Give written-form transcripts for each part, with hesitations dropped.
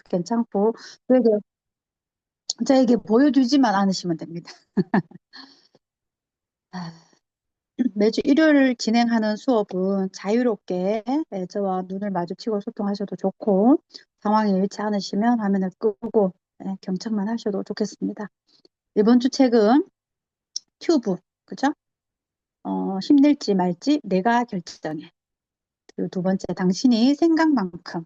괜찮고 저에게, 저에게 보여주지만 않으시면 됩니다. 아, 매주 일요일 진행하는 수업은 자유롭게 저와 눈을 마주치고 소통하셔도 좋고 상황이 일치 않으시면 화면을 끄고 경청만 하셔도 좋겠습니다. 이번 주 책은 튜브, 그죠? 힘낼지 말지 내가 결정해. 그리고 두 번째, 당신이 생각만큼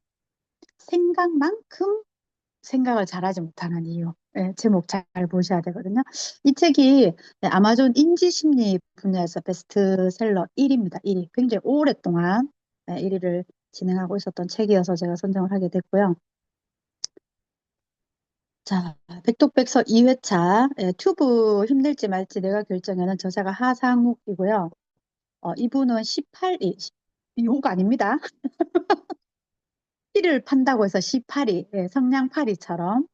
생각을 잘하지 못하는 이유. 제목 잘 보셔야 되거든요. 이 책이 아마존 인지심리 분야에서 베스트셀러 1위입니다. 1위. 굉장히 오랫동안 1위를 진행하고 있었던 책이어서 제가 선정을 하게 됐고요. 자, 백독백서 2회차 튜브 힘낼지 말지 내가 결정하는 저자가 하상욱이고요. 이분은 18위, 욕 아닙니다. 시를 판다고 해서 18위, 성냥팔이처럼.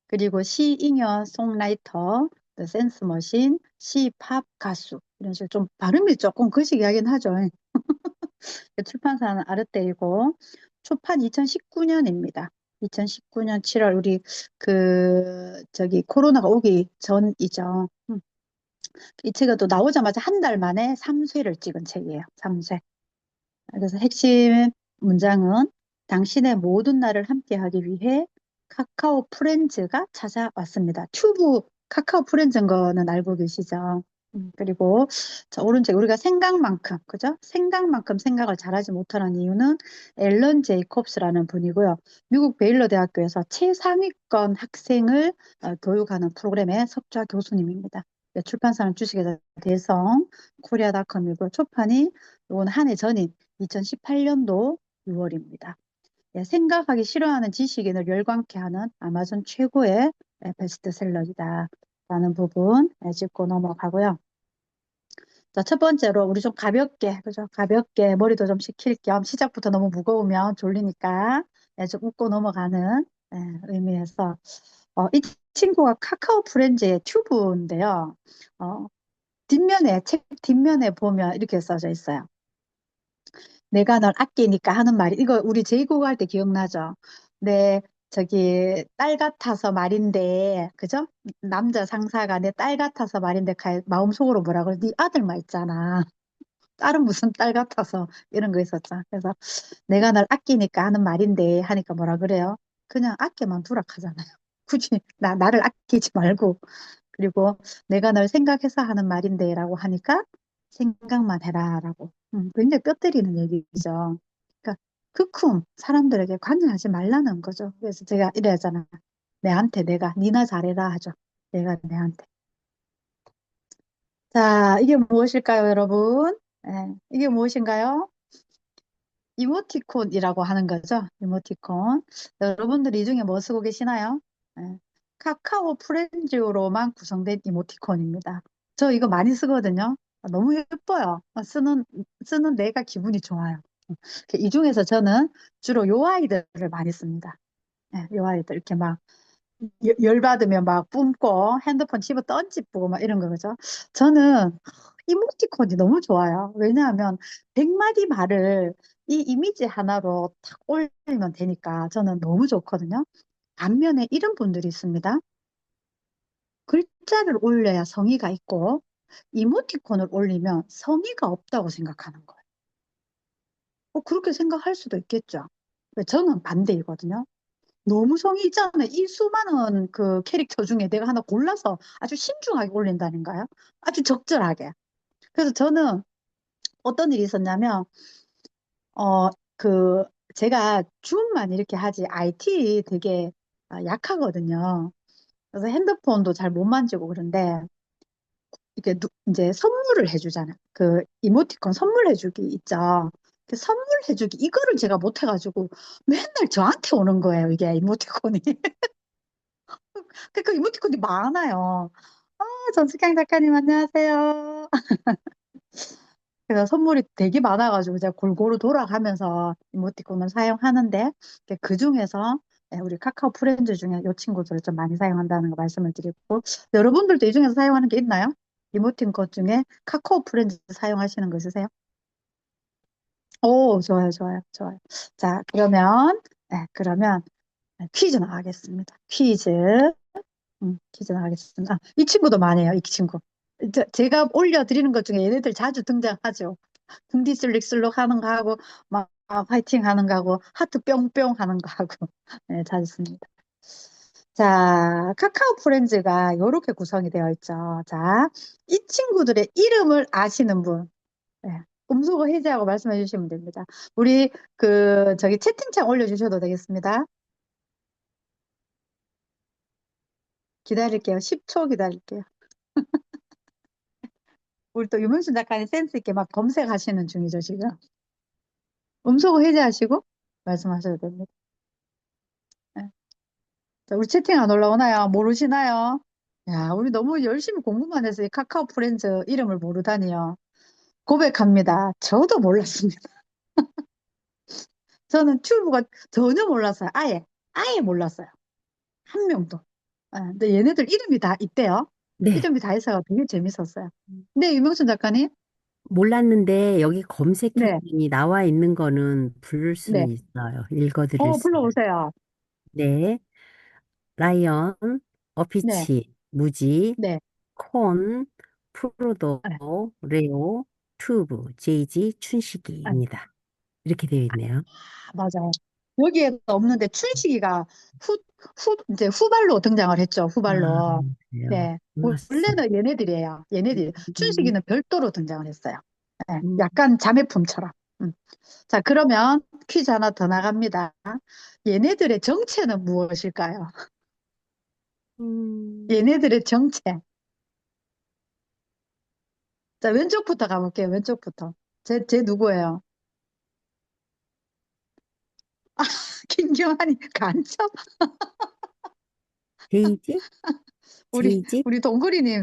그리고 시잉여 송라이터, 또 센스머신, 시팝 가수 이런 식으로 좀 발음이 조금 거시기하긴 하죠. 출판사는 아르테이고 초판 2019년입니다. 2019년 7월 우리 저기 코로나가 오기 전이죠. 이 책은 또 나오자마자 한 달 만에 3쇄를 찍은 책이에요. 3쇄. 그래서 핵심 문장은 당신의 모든 날을 함께하기 위해 카카오 프렌즈가 찾아왔습니다. 튜브 카카오 프렌즈인 거는 알고 계시죠? 그리고 자, 오른쪽에 우리가 생각만큼, 그죠? 생각만큼 생각을 잘하지 못하는 이유는 앨런 제이콥스라는 분이고요. 미국 베일러 대학교에서 최상위권 학생을 교육하는 프로그램의 석좌 교수님입니다. 네, 출판사는 주식회사 대성, 코리아닷컴이고 초판이 이건 한 해 전인 2018년도 6월입니다. 생각하기 싫어하는 지식인을 열광케 하는 아마존 최고의 베스트셀러이다. 라는 부분 짚고 넘어가고요. 자, 첫 번째로 우리 좀 가볍게, 그죠? 가볍게 머리도 좀 식힐 겸 시작부터 너무 무거우면 졸리니까 좀 웃고 넘어가는 의미에서 이 친구가 카카오 프렌즈의 튜브인데요. 어, 책 뒷면에 보면 이렇게 써져 있어요. 내가 널 아끼니까 하는 말이, 이거 우리 제이국어 할 때 기억나죠? 내, 딸 같아서 말인데, 그죠? 남자 상사가 내 딸 같아서 말인데, 마음속으로 뭐라 그래? 네 아들만 있잖아. 딸은 무슨 딸 같아서, 이런 거 있었죠. 그래서, 내가 널 아끼니까 하는 말인데, 하니까 뭐라 그래요? 그냥 아껴만 두라 하잖아요. 굳이, 나를 아끼지 말고. 그리고 내가 널 생각해서 하는 말인데 라고 하니까 생각만 해라 라고. 굉장히 뼈 때리는 얘기죠. 그러니까 극흠 사람들에게 관여하지 말라는 거죠. 그래서 제가 이래야잖아. 내한테 내가 니나 잘해라 하죠. 내가 내한테. 자, 이게 무엇일까요, 여러분? 이게 무엇인가요? 이모티콘이라고 하는 거죠. 이모티콘. 여러분들이 이 중에 뭐 쓰고 계시나요? 예, 카카오 프렌즈로만 구성된 이모티콘입니다. 저 이거 많이 쓰거든요. 너무 예뻐요. 쓰는 내가 기분이 좋아요. 이 중에서 저는 주로 요 아이들을 많이 씁니다. 요 아이들 이렇게 막 열받으면 막 뿜고 핸드폰 집어 던지고 막 이런 거죠. 저는 이모티콘이 너무 좋아요. 왜냐하면 100마디 말을 이 이미지 하나로 탁 올리면 되니까 저는 너무 좋거든요. 반면에 이런 분들이 있습니다. 글자를 올려야 성의가 있고 이모티콘을 올리면 성의가 없다고 생각하는 거예요. 그렇게 생각할 수도 있겠죠. 저는 반대이거든요. 너무 성의 있잖아요. 이 수많은 그 캐릭터 중에 내가 하나 골라서 아주 신중하게 올린다는가요? 아주 적절하게. 그래서 저는 어떤 일이 있었냐면, 어, 그, 제가 줌만 이렇게 하지 IT 되게 약하거든요. 그래서 핸드폰도 잘 못 만지고 그런데, 이렇게 이제 선물을 해주잖아요. 그 이모티콘 선물해주기 있죠. 그 선물해주기, 이거를 제가 못 해가지고 맨날 저한테 오는 거예요, 이게 이모티콘이. 그 이모티콘이 많아요. 전숙향 작가님 안녕하세요. 그래서 선물이 되게 많아가지고 제가 골고루 돌아가면서 이모티콘을 사용하는데 그 중에서 우리 카카오 프렌즈 중에 이 친구들을 좀 많이 사용한다는 거 말씀을 드리고 여러분들도 이 중에서 사용하는 게 있나요? 이모티콘 중에 카카오 프렌즈 사용하시는 거 있으세요? 오, 좋아요, 좋아요, 좋아요. 자, 그러면 네, 퀴즈 나가겠습니다. 퀴즈. 퀴즈 나가겠습니다. 아, 이 친구도 많아요, 이 친구. 제가 올려드리는 것 중에 얘네들 자주 등장하죠. 궁디슬릭슬릭 하는 거 하고, 막 파이팅 하는 거 하고, 하트 뿅뿅 하는 거 하고, 네, 자주 씁니다. 자, 카카오 프렌즈가 이렇게 구성이 되어 있죠. 자, 이 친구들의 이름을 아시는 분, 네, 음소거 해제하고 말씀해 주시면 됩니다. 우리 저기 채팅창 올려주셔도 되겠습니다. 기다릴게요. 10초 기다릴게요. 우리 또 유문순 작가님 센스 있게 막 검색하시는 중이죠, 지금. 음소거 해제하시고 말씀하셔도 됩니다. 네. 자, 우리 채팅 안 올라오나요? 모르시나요? 야, 우리 너무 열심히 공부만 해서 이 카카오 프렌즈 이름을 모르다니요. 고백합니다. 저도 몰랐습니다. 저는 튜브가 전혀 몰랐어요. 아예 몰랐어요. 한 명도. 예, 근데 얘네들 이름이 다 있대요. 네. 이름이 다 있어서 되게 재밌었어요. 네, 유명순 작가님? 몰랐는데 여기 네, 검색했더니 나와 있는 거는 부를 네. 수는 있어요. 읽어드릴 수. 불러보세요. 네. 라이언, 네, 어피치, 무지, 네. 콘, 프로도, 네. 레오, 튜브, 제이지, 네. 춘식이입니다. 이렇게 되어 있네요. 맞아요. 여기에 없는데 춘식이가 이제 후발로 등장을 했죠. 아, 후발로. 그래요. 네. 몰랐어요. 원래는 얘네들이에요. 얘네들이. 음, 춘식이는 별도로 등장을 했어요. 네. 음, 약간 자매품처럼. 음. 자, 그러면 퀴즈 하나 더 나갑니다. 얘네들의 정체는 무엇일까요? 음. 얘네들의 정체. 자, 왼쪽부터 가볼게요. 왼쪽부터. 제 누구예요? 김경환이 간첩? 제이지? 우리, 제이지? 우리 동그리님.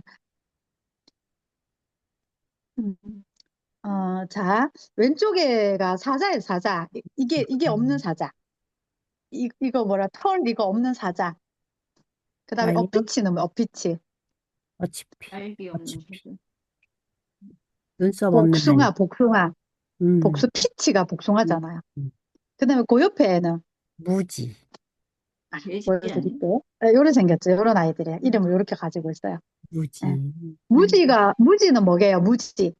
음. 자, 왼쪽에가 사자예요, 사자. 이게 없는 사자. 이거 뭐라, 털 이거 없는 사자. 그 다음에 라이언? 어피치는 뭐, 어피치. 어차피, 날개 없는 어차피. 사자. 눈썹 없는 라이언. 복숭아, 복숭아. 음, 피치가 음, 복숭아잖아요. 음. 그 다음에 그 옆에는, 무지. 돼지 아니? 보여드릴게요. 네, 요래 생겼죠. 요런 아이들이에요. 이름을 요렇게 가지고 있어요. 네. 무지. 무지는 뭐게요? 무지.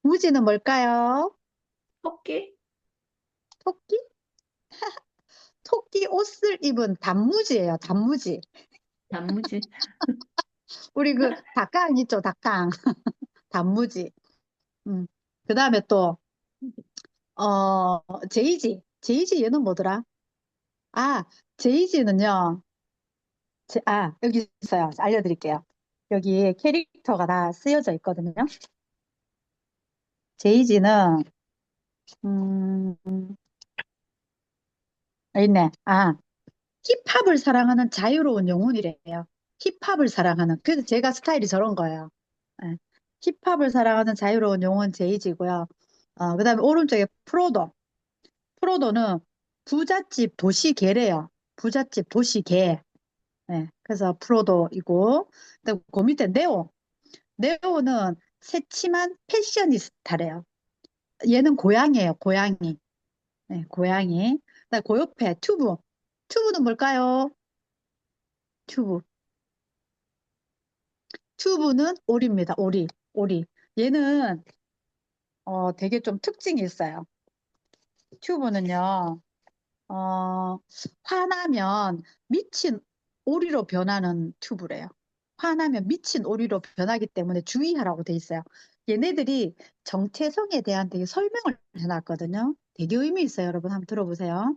무지는 뭘까요? 토끼? 토끼? 토끼 옷을 입은 단무지예요, 단무지. 단무지? 우리 닭강 있죠, 닭강. 단무지. 음. 그 다음에 또, 제이지. 제이지 얘는 뭐더라? 아, 제이지는요, 여기 있어요. 알려드릴게요. 여기 캐릭터가 다 쓰여져 있거든요. 제이지는, 음, 있네. 힙합을 사랑하는 자유로운 영혼이래요. 힙합을 사랑하는. 그래서 제가 스타일이 저런 거예요. 예. 힙합을 사랑하는 자유로운 영혼 제이지고요. 그 다음에 오른쪽에 프로도. 프로도는 부잣집 도시개래요. 부잣집 도시개. 네, 그래서 프로도이고, 그 밑에 네오. 네오는 새침한 패셔니스타래요. 얘는 고양이에요, 고양이. 네, 고양이. 그다음에 그 옆에 튜브. 튜브는 뭘까요? 튜브. 튜브는 오리입니다, 오리. 오리. 얘는, 되게 좀 특징이 있어요. 튜브는요, 화나면 미친 오리로 변하는 튜브래요. 화나면 미친 오리로 변하기 때문에 주의하라고 돼 있어요. 얘네들이 정체성에 대한 되게 설명을 해놨거든요. 되게 의미 있어요. 여러분 한번 들어보세요.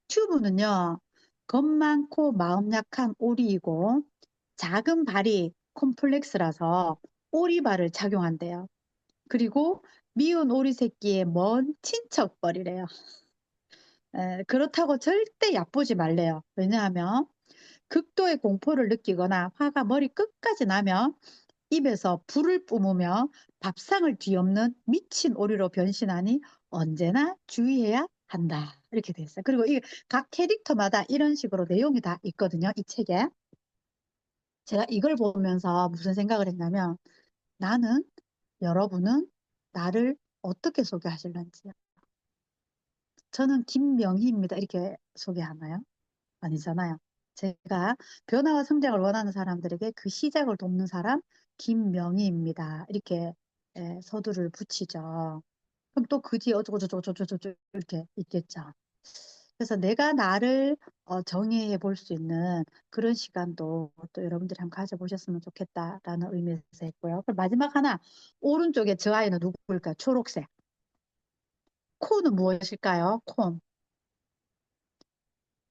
튜브는요, 겁 많고 마음 약한 오리이고 작은 발이 콤플렉스라서 오리발을 착용한대요. 그리고 미운 오리 새끼의 먼 친척벌이래요. 그렇다고 절대 얕보지 말래요. 왜냐하면 극도의 공포를 느끼거나 화가 머리 끝까지 나면 입에서 불을 뿜으며 밥상을 뒤엎는 미친 오리로 변신하니 언제나 주의해야 한다. 이렇게 돼 있어요. 그리고 이 각 캐릭터마다 이런 식으로 내용이 다 있거든요. 이 책에. 제가 이걸 보면서 무슨 생각을 했냐면 나는 여러분은 나를 어떻게 소개하실런지요. 저는 김명희입니다. 이렇게 소개하나요? 아니잖아요. 제가 변화와 성장을 원하는 사람들에게 그 시작을 돕는 사람, 김명희입니다. 이렇게 서두를 붙이죠. 그럼 또 그 뒤에 어쩌고저쩌고저쩌고 이렇게 있겠죠. 그래서 내가 나를 정의해 볼 수 있는 그런 시간도 또 여러분들이 한번 가져보셨으면 좋겠다라는 의미에서 했고요. 그럼 마지막 하나, 오른쪽에 저 아이는 누구일까요? 초록색. 콘은 무엇일까요? 콘.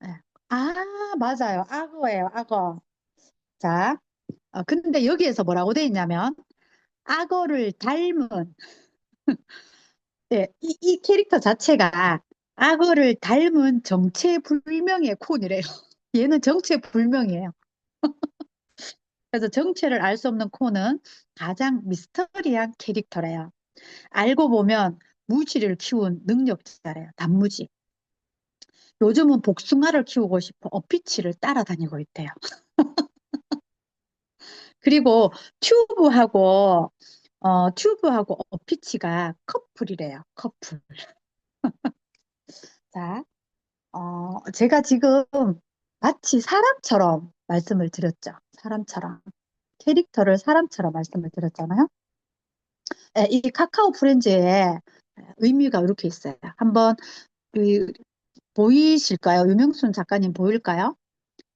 예. 아, 맞아요. 악어예요, 악어. 자, 근데 여기에서 뭐라고 돼 있냐면, 악어를 닮은, 예, 이 캐릭터 자체가 악어를 닮은 정체불명의 콘이래요. 얘는 정체불명이에요. 그래서 정체를 알 수 없는 콘은 가장 미스터리한 캐릭터래요. 알고 보면 무지를 키운 능력자래요. 단무지. 요즘은 복숭아를 키우고 싶어 어피치를 따라다니고 있대요. 그리고 튜브하고 튜브하고 어피치가 커플이래요. 커플. 자, 제가 지금 마치 사람처럼 말씀을 드렸죠. 사람처럼. 캐릭터를 사람처럼 말씀을 드렸잖아요. 이 카카오 프렌즈의 의미가 이렇게 있어요. 한번 이- 보이실까요? 유명순 작가님 보일까요?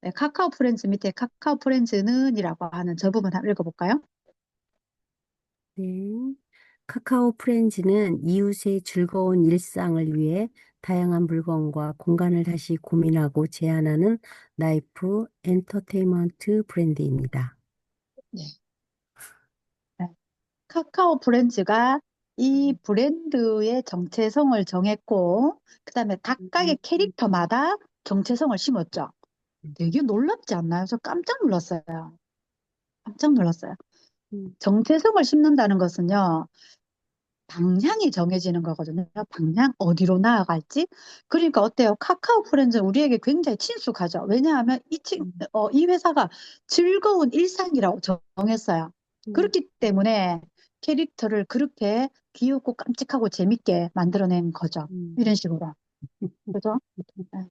네, 카카오 프렌즈 밑에 카카오 프렌즈는이라고 하는 저 부분 한번 읽어볼까요? 네. 카카오 프렌즈는 이웃의 즐거운 일상을 위해 다양한 물건과 공간을 다시 고민하고 제안하는 라이프 엔터테인먼트 브랜드입니다. 네. 네. 카카오 프렌즈가 이 브랜드의 정체성을 정했고, 그 다음에 각각의 캐릭터마다 정체성을 심었죠. 되게 놀랍지 않나요? 저 깜짝 놀랐어요. 깜짝 놀랐어요. 음, 정체성을 심는다는 것은요, 방향이 정해지는 거거든요. 방향 어디로 나아갈지. 그러니까 어때요? 카카오 프렌즈는 우리에게 굉장히 친숙하죠. 왜냐하면 음, 이 회사가 즐거운 일상이라고 정했어요. 음, 그렇기 때문에 캐릭터를 그렇게 귀엽고 깜찍하고 재밌게 만들어낸 거죠. 음. 이런 식으로. 그죠? 네.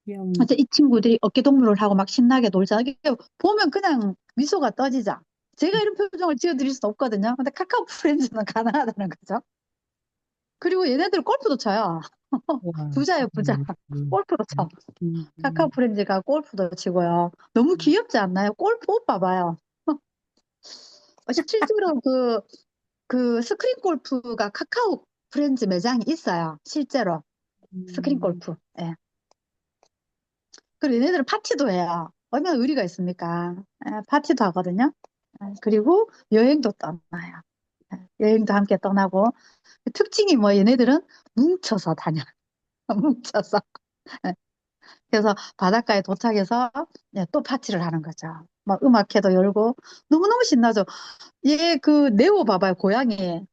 귀엽네. 그래서 이 친구들이 어깨동무를 하고 막 신나게 놀자. 이게 보면 그냥 미소가 떠지죠. 제가 이런 표정을 지어드릴 수 없거든요. 근데 카카오 프렌즈는 가능하다는 거죠. 그리고 얘네들 골프도 쳐요. 와, 부자예요, 부자. 골프도 쳐. 카카오 음. 프렌즈가 골프도 치고요. 너무 귀엽지 않나요? 골프 옷 봐봐요. 실제로 그 스크린 골프가 카카오 프렌즈 매장이 있어요. 실제로. 스크린 음, 골프. 예. 그리고 얘네들은 파티도 해요. 얼마나 의리가 있습니까? 예, 파티도 하거든요. 그리고 여행도 떠나요. 여행도 함께 떠나고. 특징이 뭐 얘네들은 뭉쳐서 다녀요. 뭉쳐서. 예. 그래서 바닷가에 도착해서 또 파티를 하는 거죠. 막 음악회도 열고 너무너무 신나죠. 얘 그 네오 봐봐요, 고양이.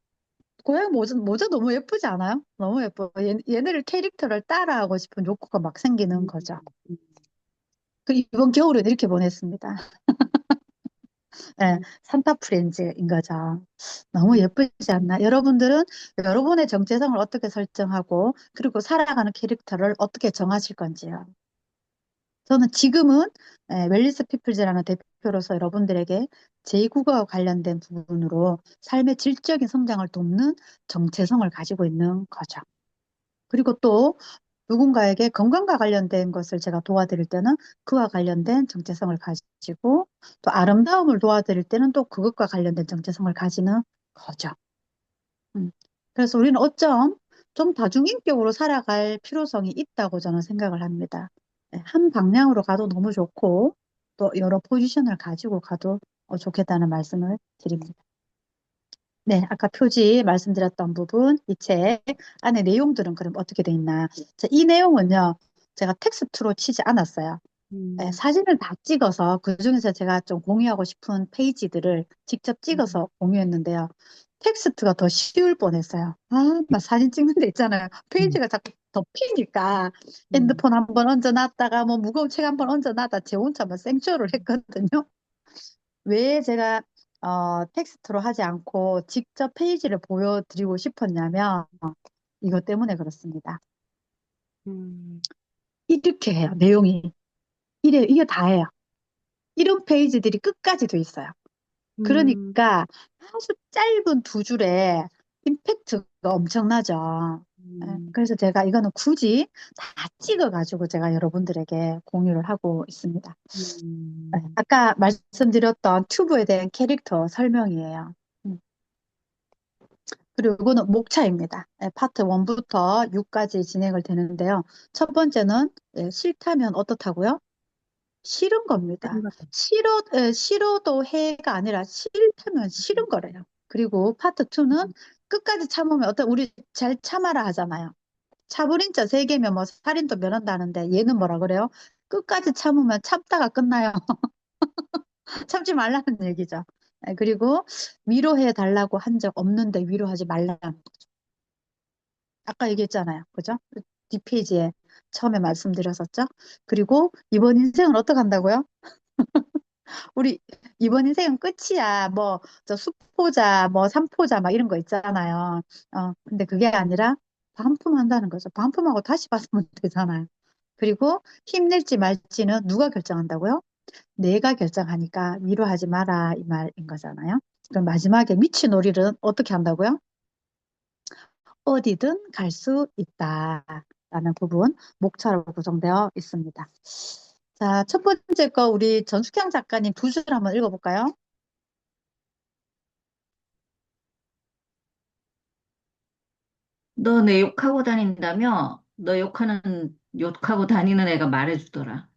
고양이 모자 너무 예쁘지 않아요? 너무 예뻐. 얘네를 캐릭터를 따라하고 싶은 욕구가 막 생기는 음, 거죠. 음, 그 이번 겨울은 이렇게 보냈습니다. 네, 음, 산타 프렌즈인 거죠. 너무 음, 예쁘지 않나? 여러분들은 여러분의 정체성을 어떻게 설정하고 그리고 살아가는 캐릭터를 어떻게 정하실 건지요. 저는 지금은 웰리스 피플즈라는 대표로서 여러분들에게 제2국어와 관련된 부분으로 삶의 질적인 성장을 돕는 정체성을 가지고 있는 거죠. 그리고 또 누군가에게 건강과 관련된 것을 제가 도와드릴 때는 그와 관련된 정체성을 가지고 또 아름다움을 도와드릴 때는 또 그것과 관련된 정체성을 가지는 거죠. 음. 그래서 우리는 어쩜 좀 다중인격으로 살아갈 필요성이 있다고 저는 생각을 합니다. 한 방향으로 가도 너무 좋고 또 여러 포지션을 가지고 가도 좋겠다는 말씀을 드립니다. 네, 아까 표지 말씀드렸던 부분, 이 책 안에 내용들은 그럼 어떻게 돼 있나? 자, 이 내용은요, 제가 텍스트로 치지 않았어요. 음, 사진을 다 찍어서 그중에서 제가 좀 공유하고 싶은 페이지들을 직접 음, 찍어서 공유했는데요. 텍스트가 더 쉬울 뻔했어요. 아, 나 사진 찍는 데 있잖아요. 음, 페이지가 자꾸 덮이니까 음, 핸드폰 한번 얹어놨다가 뭐 무거운 책 한번 얹어놨다 제 혼자 막 생쇼를 했거든요. 왜 제가 텍스트로 하지 않고 직접 페이지를 보여드리고 싶었냐면 이것 때문에 그렇습니다. 음, 이렇게 해요, 내용이. 이게 다예요. 이런 페이지들이 끝까지 돼 있어요. 음, 그러니까 아주 짧은 두 줄에 임팩트가 엄청나죠. 예, 음, 그래서 제가 이거는 굳이 다 찍어가지고 제가 여러분들에게 공유를 하고 있습니다. 예, 음. 아까 말씀드렸던 튜브에 대한 캐릭터 설명이에요. 음, 그리고 이거는 목차입니다. 예, 파트 1부터 6까지 진행을 되는데요. 첫 번째는 싫다면 어떻다고요? 싫은 겁니다. 생각- 싫어도 해가 아니라 싫다면 싫은 거래요. 그리고 파트 2는 끝까지 참으면 우리 잘 참아라 하잖아요. 차불인자 세 개면 뭐 살인도 면한다는데 얘는 뭐라 그래요? 끝까지 참으면 참다가 끝나요. 참지 말라는 얘기죠. 그리고 위로해 달라고 한 적 없는데 위로하지 말라는 거죠. 아까 얘기했잖아요. 그죠? 뒷페이지에 처음에 말씀드렸었죠. 그리고 이번 인생은 어떻게 한다고요? 우리 이번 인생은 끝이야. 뭐, 저 수포자, 뭐, 삼포자, 막 이런 거 있잖아요. 근데 그게 아니라 반품한다는 거죠. 반품하고 다시 받으면 되잖아요. 그리고 힘낼지 말지는 누가 결정한다고요? 내가 결정하니까 위로하지 마라. 이 말인 거잖아요. 그럼 마지막에 미친 오리는 어떻게 한다고요? 어디든 갈 수 있다. 라는 부분, 목차로 구성되어 있습니다. 자, 첫 번째 거 우리 전숙향 작가님 두 줄 한번 읽어볼까요? 너 내 욕하고 다닌다며? 너 욕하고 다니는 애가 말해주더라.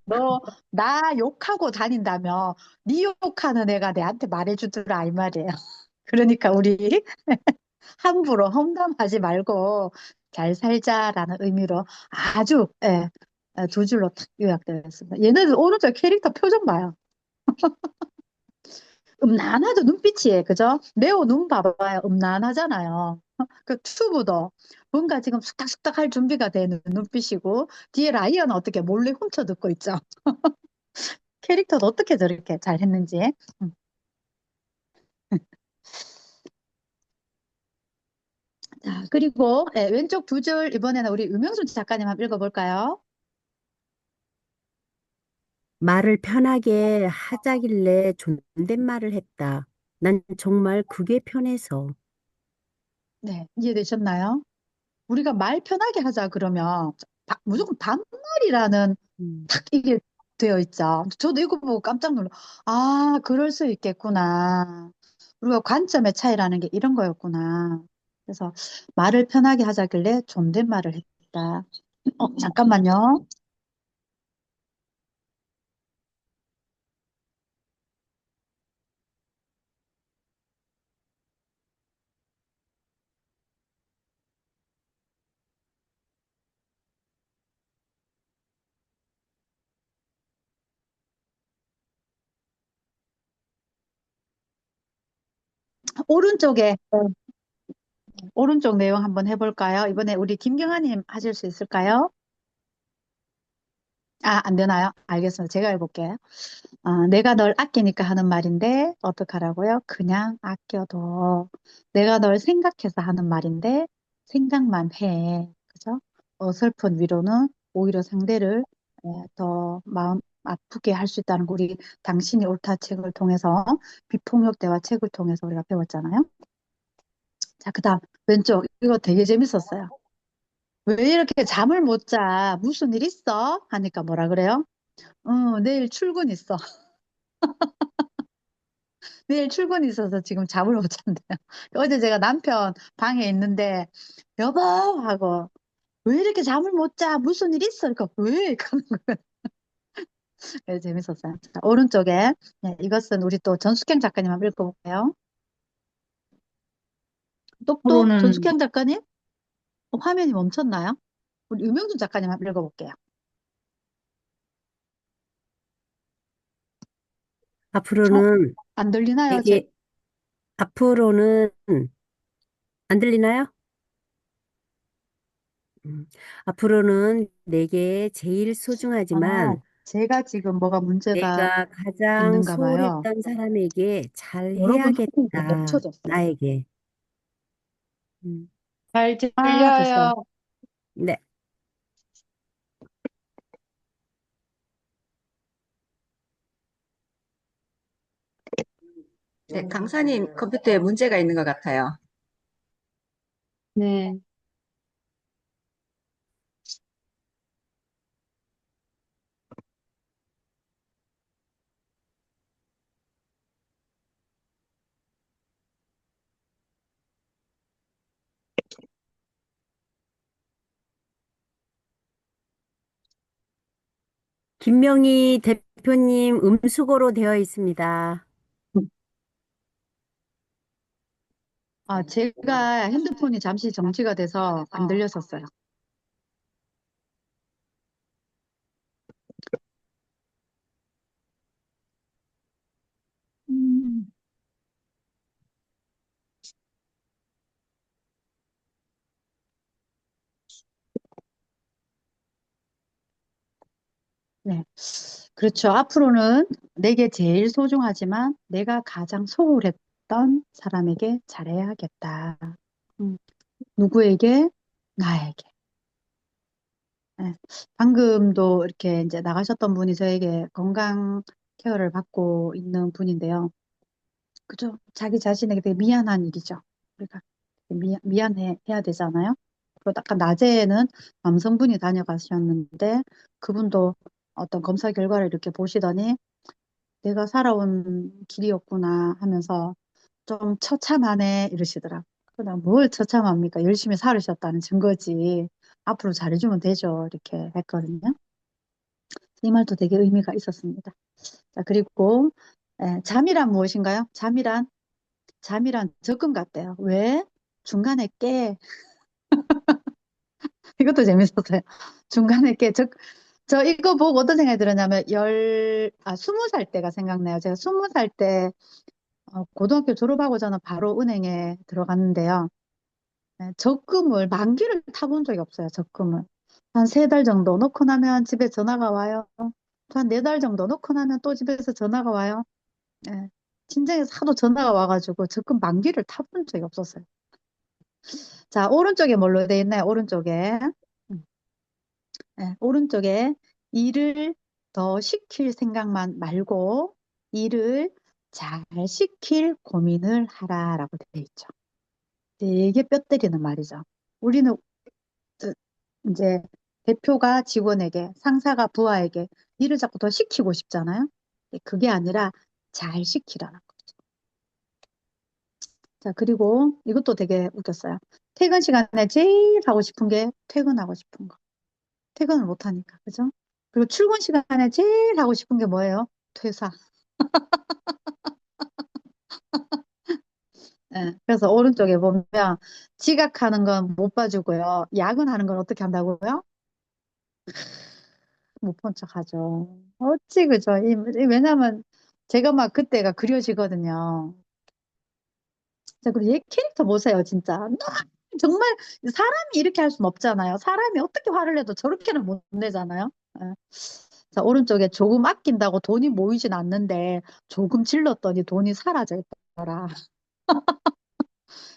너, 나 욕하고 다닌다며, 네 욕하는 애가 내한테 말해주더라, 이 말이에요. 그러니까 우리 함부로 험담하지 말고 잘 살자라는 의미로 아주, 두 줄로 탁 요약되어 있습니다. 얘네들 오른쪽 캐릭터 표정 봐요. 음란하죠, 눈빛이. 그죠? 네오 눈 봐봐요. 음란하잖아요. 그 튜브도 뭔가 지금 숙닥숙닥 할 준비가 되는 눈빛이고, 뒤에 라이언은 어떻게 몰래 훔쳐 듣고 있죠. 캐릭터도 어떻게 저렇게 잘 했는지. 음. 자, 그리고 왼쪽 두 줄 이번에는 우리 유명순 작가님 한번 읽어볼까요? 말을 편하게 하자길래 존댓말을 했다. 난 정말 그게 편해서. 네, 이해되셨나요? 우리가 말 편하게 하자 그러면 무조건 반말이라는 음, 딱 이게 되어 있죠. 저도 이거 보고 깜짝 놀라. 아, 그럴 수 있겠구나. 우리가 관점의 차이라는 게 이런 거였구나. 그래서 말을 편하게 하자길래 존댓말을 했다. 잠깐만요. 오른쪽에 오른쪽 내용 한번 해볼까요? 이번에 우리 김경아님 하실 수 있을까요? 아, 안 되나요? 알겠습니다. 제가 해볼게요. 내가 널 아끼니까 하는 말인데, 어떡하라고요? 그냥 아껴도. 내가 널 생각해서 하는 말인데, 생각만 해. 그죠? 어설픈 위로는 오히려 상대를 더 마음 아프게 할 수 있다는 거 우리 당신이 옳다 책을 통해서, 비폭력 대화 책을 통해서 우리가 배웠잖아요. 자, 그다음 왼쪽. 이거 되게 재밌었어요. 왜 이렇게 잠을 못 자? 무슨 일 있어? 하니까 뭐라 그래요? 내일 출근 있어. 내일 출근이 있어서 지금 잠을 못 잔대요. 어제 제가 남편 방에 있는데, 여보! 하고, 왜 이렇게 잠을 못 자? 무슨 일 있어? 그러니까, 왜? 하는 거예요. 그래서 재밌었어요. 자, 오른쪽에, 이것은 우리 또 전숙행 작가님 한번 읽어볼게요. 똑똑 앞으로는, 전숙행 작가님? 화면이 멈췄나요? 우리 유명준 작가님 한번 읽어볼게요. 어? 앞으로는 안 들리나요? 내게, 앞으로는, 안 들리나요? 음, 앞으로는 내게 제일 소중하지만 제가 지금 뭐가 문제가 내가 가장 있는가 봐요. 소홀했던 사람에게 잘 여러분 화면이 왜 해야겠다. 멈춰졌어요? 나에게. 음, 잘 됐어요. 들려요. 네. 네, 강사님 컴퓨터에 문제가 있는 것 같아요. 네. 김명희 대표님 음수거로 되어 있습니다. 제가 핸드폰이 잠시 정지가 돼서 안 들렸었어요. 음, 네. 그렇죠. 앞으로는 내게 제일 소중하지만 내가 가장 소홀했던 사람에게 잘해야겠다. 음, 누구에게? 나에게. 네. 방금도 이렇게 이제 나가셨던 분이 저에게 건강 케어를 받고 있는 분인데요. 그죠? 자기 자신에게 되게 미안한 일이죠. 우리가 미안해 해야 되잖아요. 그리고 아까 낮에는 남성분이 다녀가셨는데 그분도 어떤 검사 결과를 이렇게 보시더니 내가 살아온 길이었구나 하면서 좀 처참하네 이러시더라고요. 그냥 뭘 처참합니까? 열심히 살으셨다는 증거지. 앞으로 잘해주면 되죠. 이렇게 했거든요. 이 말도 되게 의미가 있었습니다. 자, 그리고 잠이란 무엇인가요? 잠이란 적금 같대요. 왜? 중간에 깨. 이것도 재밌었어요. 중간에 깨. 저 이거 보고 어떤 생각이 들었냐면, 20살 때가 생각나요. 제가 20살 때, 고등학교 졸업하고 저는 바로 은행에 들어갔는데요. 적금을, 만기를 타본 적이 없어요, 적금을. 한 3달 정도 넣고 나면 집에 전화가 와요. 또 한 4달 정도 넣고 나면 또 집에서 전화가 와요. 예. 친정에서 하도 전화가 와가지고 적금 만기를 타본 적이 없었어요. 자, 오른쪽에 뭘로 돼 있나요? 오른쪽에. 음, 오른쪽에 일을 더 시킬 생각만 말고 일을 잘 시킬 고민을 하라라고 돼 있죠. 되게 뼈 때리는 말이죠. 우리는 저- 이제 대표가 직원에게, 상사가 부하에게 일을 자꾸 더 시키고 싶잖아요. 근데 그게 아니라 잘 시키라는 거죠. 자, 그리고 이것도 되게 웃겼어요. 퇴근 시간에 제일 하고 싶은 게 퇴근하고 싶은 거. 퇴근을 못 하니까, 그죠? 그리고 출근 시간에 제일 하고 싶은 게 뭐예요? 퇴사. 예, 그래서 오른쪽에 보면 지각하는 건 못 봐주고요. 야근하는 건 어떻게 한다고요? 못 본 척 하죠. 어찌 그죠? 왜냐면 제가 막 그때가 그려지거든요. 자, 그리고 얘 캐릭터 보세요, 진짜. 정말 사람이 이렇게 할 수는 없잖아요. 사람이 어떻게 화를 내도 저렇게는 못 내잖아요. 예. 자, 오른쪽에 조금 아낀다고 돈이 모이진 않는데 조금 질렀더니 돈이 사라져 있더라.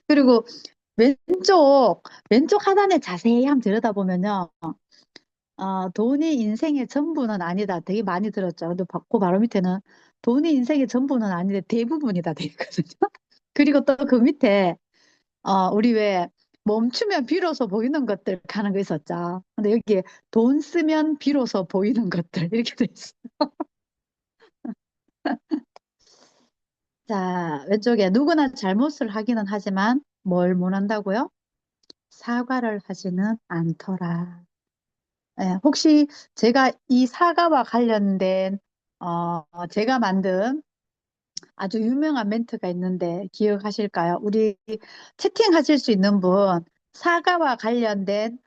그리고 왼쪽 하단에 자세히 한번 들여다보면요. 돈이 인생의 전부는 아니다. 되게 많이 들었죠. 근데 그 바로 밑에는 돈이 인생의 전부는 아닌데 대부분이다 돼 있거든요. 그리고 또 그 밑에 우리 왜 멈추면 비로소 보이는 것들 하는 거 있었죠. 근데 여기에 돈 쓰면 비로소 보이는 것들 이렇게 돼 있어요. 자, 왼쪽에 누구나 잘못을 하기는 하지만 뭘 못한다고요? 사과를 하지는 않더라. 혹시 제가 이 사과와 관련된 제가 만든 아주 유명한 멘트가 있는데 기억하실까요? 우리 채팅하실 수 있는 분 사과와 관련된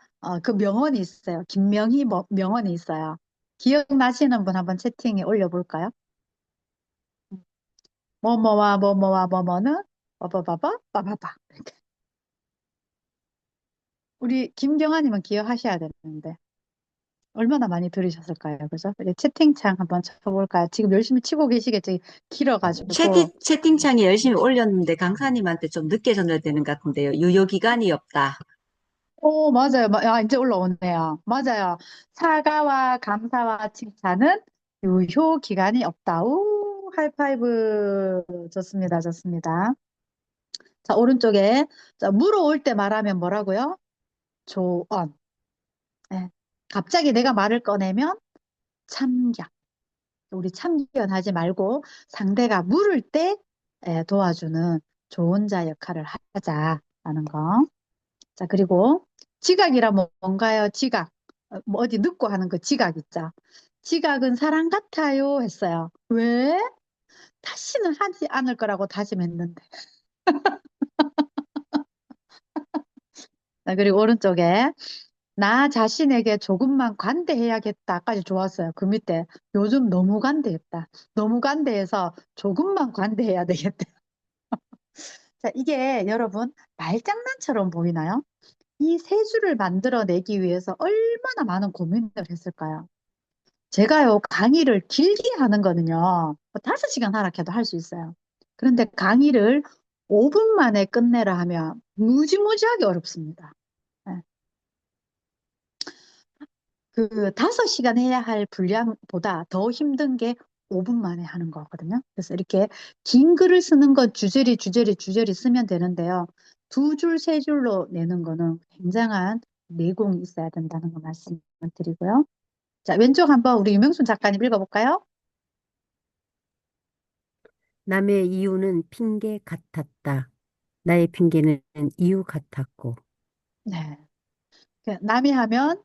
그 명언이 있어요. 김명희 명언이 있어요. 기억나시는 분 한번 채팅에 올려볼까요? 뭐뭐와 뭐뭐와 뭐뭐는 빠바바바 빠바바 이렇게. 우리 김경아님은 기억하셔야 되는데 얼마나 많이 들으셨을까요? 그죠? 이제 채팅창 한번 쳐볼까요? 지금 열심히 치고 계시겠지? 길어가지고. 채팅창에 열심히 올렸는데 강사님한테 좀 늦게 전달되는 것 같은데요. 유효기간이 없다. 오, 맞아요. 이제 올라오네요. 맞아요. 사과와 감사와 칭찬은 유효 기간이 없다. 우, 하이파이브. 좋습니다. 좋습니다. 자, 오른쪽에. 자, 물어올 때 말하면 뭐라고요? 조언. 예. 갑자기 내가 말을 꺼내면 참견. 우리 참견하지 말고 상대가 물을 때 도와주는 조언자 역할을 하자라는 거. 자, 그리고 지각이라면 뭔가요? 지각. 뭐 어디 늦고 하는 그 지각 있죠. 지각은 사랑 같아요 했어요. 왜? 다시는 하지 않을 거라고 다짐했는데. 자, 그리고 오른쪽에 나 자신에게 조금만 관대해야겠다까지 좋았어요. 그 밑에 요즘 너무 관대했다. 너무 관대해서 조금만 관대해야 되겠다. 자, 이게 여러분 말장난처럼 보이나요? 이 세 줄을 만들어내기 위해서 얼마나 많은 고민을 했을까요? 제가요, 강의를 길게 하는 거는요, 5시간 하락해도 할 수 있어요. 그런데 강의를 5분 만에 끝내라 하면 무지무지하게 어렵습니다. 예. 그 5시간 해야 할 분량보다 더 힘든 게 5분 만에 하는 거거든요. 그래서 이렇게 긴 글을 쓰는 건 주저리 쓰면 되는데요. 두 줄, 세 줄로 내는 거는 굉장한 내공이 있어야 된다는 거 말씀을 드리고요. 자, 왼쪽 한번 우리 유명순 작가님 읽어볼까요? 남의 이유는 핑계 같았다. 나의 핑계는 이유 같았고. 네. 남이 하면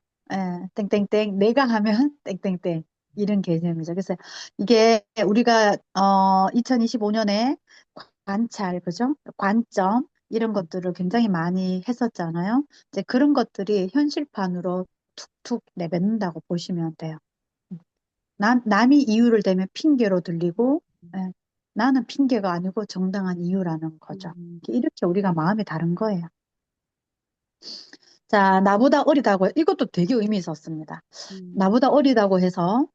땡땡땡, 내가 하면 땡땡땡 이런 개념이죠. 그래서 이게 우리가 2025년에 관찰, 그죠? 관점 이런 것들을 굉장히 많이 했었잖아요. 이제 그런 것들이 현실판으로 툭툭 내뱉는다고 보시면 돼요. 남이 이유를 대면 핑계로 들리고 예, 나는 핑계가 아니고 정당한 이유라는 거죠. 이렇게 우리가 마음이 다른 거예요. 자, 나보다 어리다고, 이것도 되게 의미 있었습니다. 나보다 어리다고 해서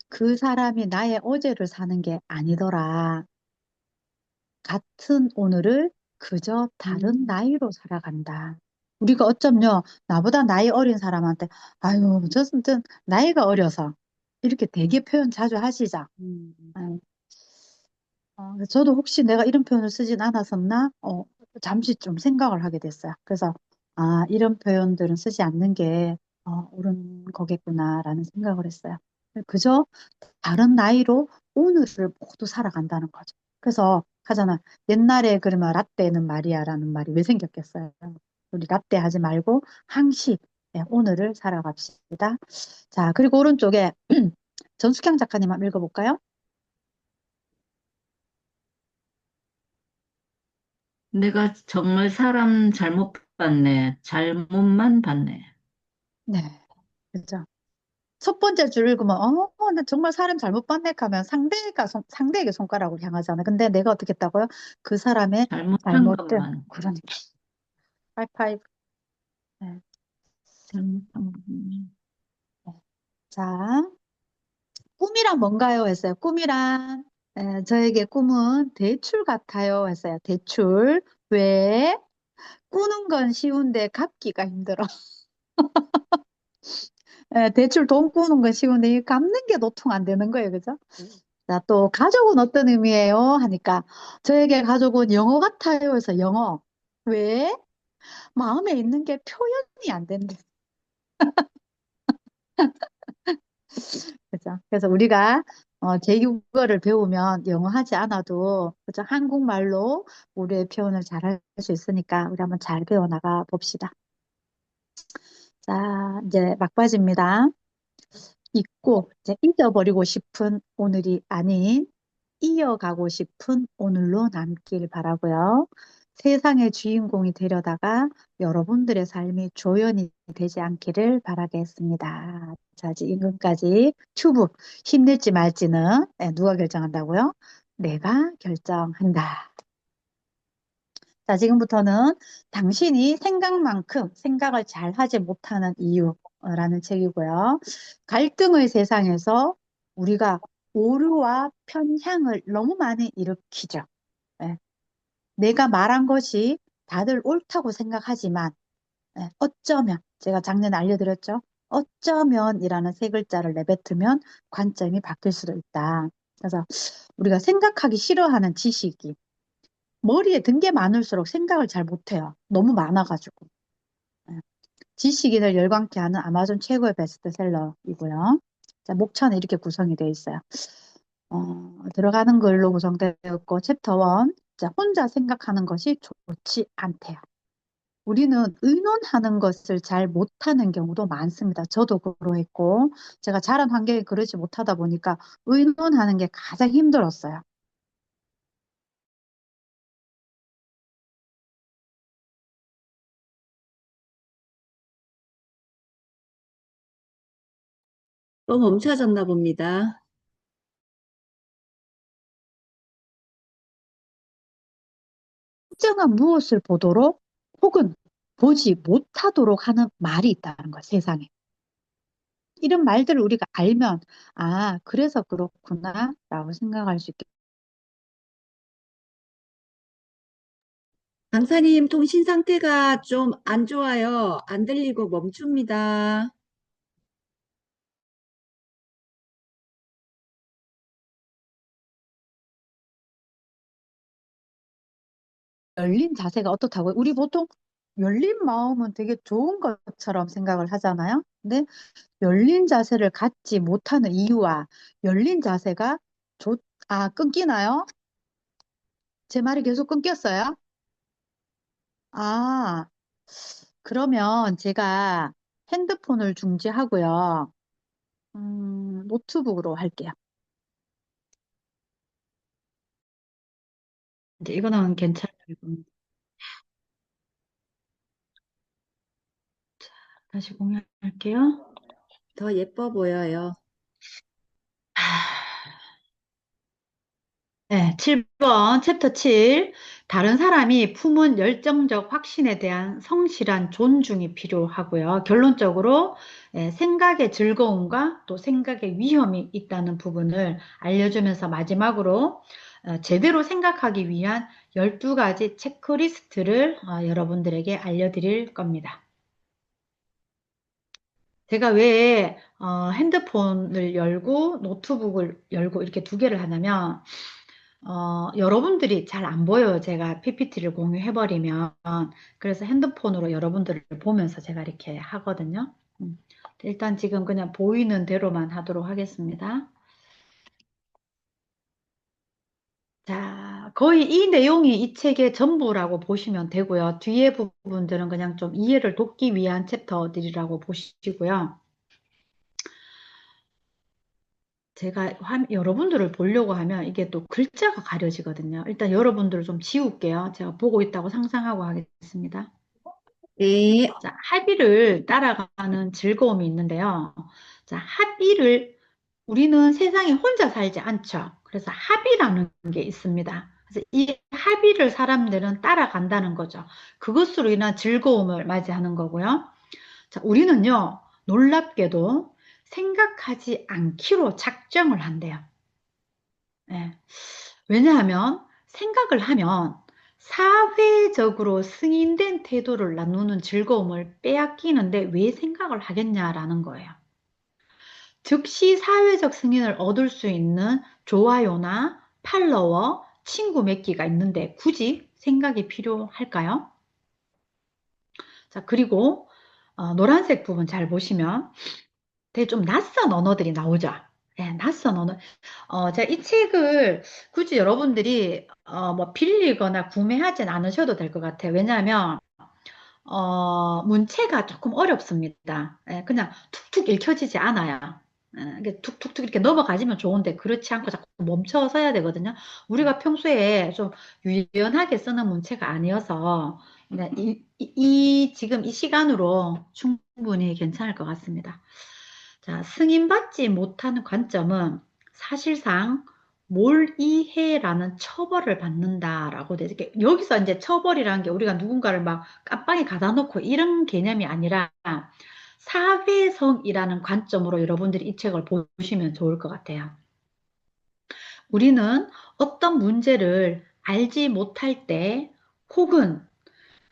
그 사람이 나의 어제를 사는 게 아니더라. 같은 오늘을 그저 다른 나이로 살아간다. 우리가 어쩌면요, 나보다 나이 어린 사람한테, 아유, 저는 나이가 어려서. 이렇게 되게 표현 자주 하시죠. 아유, 저도 혹시 내가 이런 표현을 쓰진 않았었나? 잠시 좀 생각을 하게 됐어요. 그래서, 이런 표현들은 쓰지 않는 게, 옳은 거겠구나라는 생각을 했어요. 그저 다른 나이로 오늘을 모두 살아간다는 거죠. 그래서 하잖아. 옛날에 그러면 라떼는 말이야라는 말이 왜 생겼겠어요? 우리 라떼 하지 말고 항시 오늘을 살아갑시다. 자, 그리고 오른쪽에 전숙향 작가님 한번 읽어볼까요? 내가 정말 사람 잘못 봤네. 잘못만 봤네. 네. 그죠. 첫 번째 줄 읽으면, 나 정말 사람 잘못 봤네 하면 상대에게 손가락을 향하잖아. 근데 내가 어떻게 했다고요? 그 사람의 잘못한 잘못된, 것만. 그러니까. 하이파이브. 네. 잘못한 것만. 네. 자, 꿈이란 뭔가요? 했어요. 꿈이란, 저에게 꿈은 대출 같아요. 했어요. 대출. 왜? 꾸는 건 쉬운데 갚기가 힘들어. 대출 돈 꾸는 건 쉬운데 이 갚는 게 도통 안 되는 거예요. 그죠? 자, 또 가족은 어떤 의미예요? 하니까 저에게 가족은 영어 같아요. 해서 영어. 왜? 마음에 있는 게 표현이 안 된대. 그죠? 그래서 우리가 제6어를 배우면 영어 하지 않아도 그죠? 한국말로 우리의 표현을 잘 할 수 있으니까 우리 한번 잘 배워나가 봅시다. 자, 이제 막바지입니다. 잊고 이제 잊어버리고 싶은 오늘이 아닌 이어가고 싶은 오늘로 남길 바라고요. 세상의 주인공이 되려다가 여러분들의 삶이 조연이 되지 않기를 바라겠습니다. 자, 이제 임금까지 튜브 힘낼지 말지는 누가 결정한다고요? 내가 결정한다. 자, 지금부터는 당신이 생각만큼 생각을 잘 하지 못하는 이유라는 책이고요. 갈등의 세상에서 우리가 오류와 편향을 너무 많이 일으키죠. 예. 내가 말한 것이 다들 옳다고 생각하지만 예, 어쩌면 제가 작년에 알려드렸죠. 어쩌면이라는 세 글자를 내뱉으면 관점이 바뀔 수도 있다. 그래서 우리가 생각하기 싫어하는 지식이 머리에 든 게 많을수록 생각을 잘 못해요. 너무 많아가지고. 예, 지식인을 열광케 하는 아마존 최고의 베스트셀러이고요. 자, 목차는 이렇게 구성이 되어 있어요. 들어가는 글로 구성되어 있고 챕터 1. 자, 혼자 생각하는 것이 좋지 않대요. 우리는 의논하는 것을 잘 못하는 경우도 많습니다. 저도 그러했고, 제가 자란 환경이 그러지 못하다 보니까 의논하는 게 가장 힘들었어요. 또 멈춰졌나 봅니다. 특정한 무엇을 보도록 혹은 보지 못하도록 하는 말이 있다는 거예요, 세상에. 이런 말들을 우리가 알면, 아, 그래서 그렇구나, 라고 생각할 수 있게. 강사님, 통신 상태가 좀 안 좋아요. 안 들리고 멈춥니다. 열린 자세가 어떻다고요? 우리 보통 열린 마음은 되게 좋은 것처럼 생각을 하잖아요. 근데 열린 자세를 갖지 못하는 이유와 열린 자세가 끊기나요? 제 말이 계속 끊겼어요? 아, 그러면 제가 핸드폰을 중지하고요. 노트북으로 할게요. 이제 이거는 괜찮아요. 다시 공유할게요. 더 예뻐 보여요. 네, 7번, 챕터 7. 다른 사람이 품은 열정적 확신에 대한 성실한 존중이 필요하고요. 결론적으로 생각의 즐거움과 또 생각의 위험이 있다는 부분을 알려주면서 마지막으로 제대로 생각하기 위한 12가지 체크리스트를 여러분들에게 알려드릴 겁니다. 제가 왜 핸드폰을 열고 노트북을 열고 이렇게 두 개를 하냐면 여러분들이 잘 안 보여요. 제가 PPT를 공유해버리면. 그래서 핸드폰으로 여러분들을 보면서 제가 이렇게 하거든요. 일단 지금 그냥 보이는 대로만 하도록 하겠습니다. 자, 거의 이 내용이 이 책의 전부라고 보시면 되고요. 뒤에 부분들은 그냥 좀 이해를 돕기 위한 챕터들이라고 보시고요. 제가 여러분들을 보려고 하면 이게 또 글자가 가려지거든요. 일단 여러분들을 좀 지울게요. 제가 보고 있다고 상상하고 하겠습니다. 네. 자, 합의를 따라가는 즐거움이 있는데요. 자, 우리는 세상에 혼자 살지 않죠. 그래서 합의라는 게 있습니다. 그래서 이 합의를 사람들은 따라간다는 거죠. 그것으로 인한 즐거움을 맞이하는 거고요. 자, 우리는요, 놀랍게도 생각하지 않기로 작정을 한대요. 예. 왜냐하면 생각을 하면 사회적으로 승인된 태도를 나누는 즐거움을 빼앗기는데 왜 생각을 하겠냐라는 거예요. 즉시 사회적 승인을 얻을 수 있는 좋아요나 팔로워, 친구 맺기가 있는데 굳이 생각이 필요할까요? 자, 그리고 노란색 부분 잘 보시면 되게 좀 낯선 언어들이 나오죠. 예, 낯선 언어. 제가 이 책을 굳이 여러분들이 뭐 빌리거나 구매하진 않으셔도 될 것 같아요. 왜냐하면 문체가 조금 어렵습니다. 예, 그냥 툭툭 읽혀지지 않아요. 이게 툭툭툭 이렇게 넘어가지면 좋은데 그렇지 않고 자꾸 멈춰 서야 되거든요. 우리가 평소에 좀 유연하게 쓰는 문체가 아니어서 그냥 지금 이 시간으로 충분히 괜찮을 것 같습니다. 자, 승인받지 못하는 관점은 사실상 몰이해라는 처벌을 받는다라고 돼. 이렇게 여기서 이제 처벌이라는 게 우리가 누군가를 막 깜빵에 가다 놓고 이런 개념이 아니라 사회성이라는 관점으로 여러분들이 이 책을 보시면 좋을 것 같아요. 우리는 어떤 문제를 알지 못할 때 혹은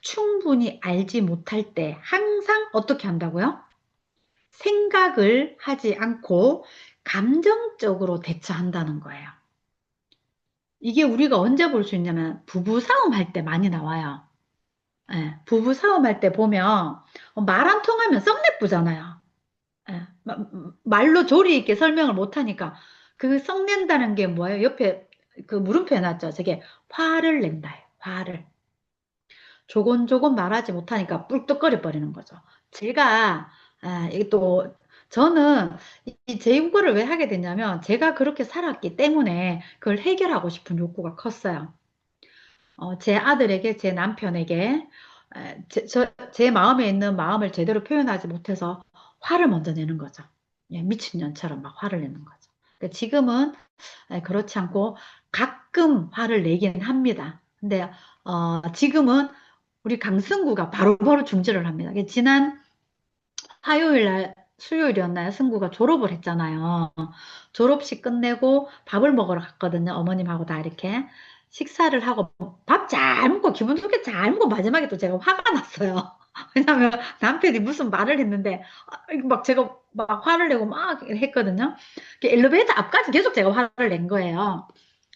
충분히 알지 못할 때 항상 어떻게 한다고요? 생각을 하지 않고 감정적으로 대처한다는 거예요. 이게 우리가 언제 볼 수 있냐면 부부싸움 할 때 많이 나와요. 예, 부부싸움 할 때 보면 말 안 통하면 썩내쁘잖아요. 예, 말로 조리 있게 설명을 못 하니까 그 썩낸다는 게 뭐예요? 옆에 그 물음표 해놨죠. 저게 화를 낸다. 화를. 조곤조곤 말하지 못하니까 뿔떡거려 버리는 거죠. 제가 이게 또 저는 이 제국어를 왜 하게 됐냐면 제가 그렇게 살았기 때문에 그걸 해결하고 싶은 욕구가 컸어요. 제 아들에게 제 남편에게 제 마음에 있는 마음을 제대로 표현하지 못해서 화를 먼저 내는 거죠. 예, 미친년처럼 막 화를 내는 거죠. 그러니까 지금은 그렇지 않고 가끔 화를 내긴 합니다. 근데 지금은 우리 강승구가 바로바로 중지를 합니다. 지난 화요일 날 수요일이었나요? 승구가 졸업을 했잖아요. 졸업식 끝내고 밥을 먹으러 갔거든요. 어머님하고 다 이렇게 식사를 하고 밥 잘 먹고 기분 좋게 잘 먹고 마지막에 또 제가 화가 났어요. 왜냐면 남편이 무슨 말을 했는데 막 제가 막 화를 내고 막 했거든요. 엘리베이터 앞까지 계속 제가 화를 낸 거예요.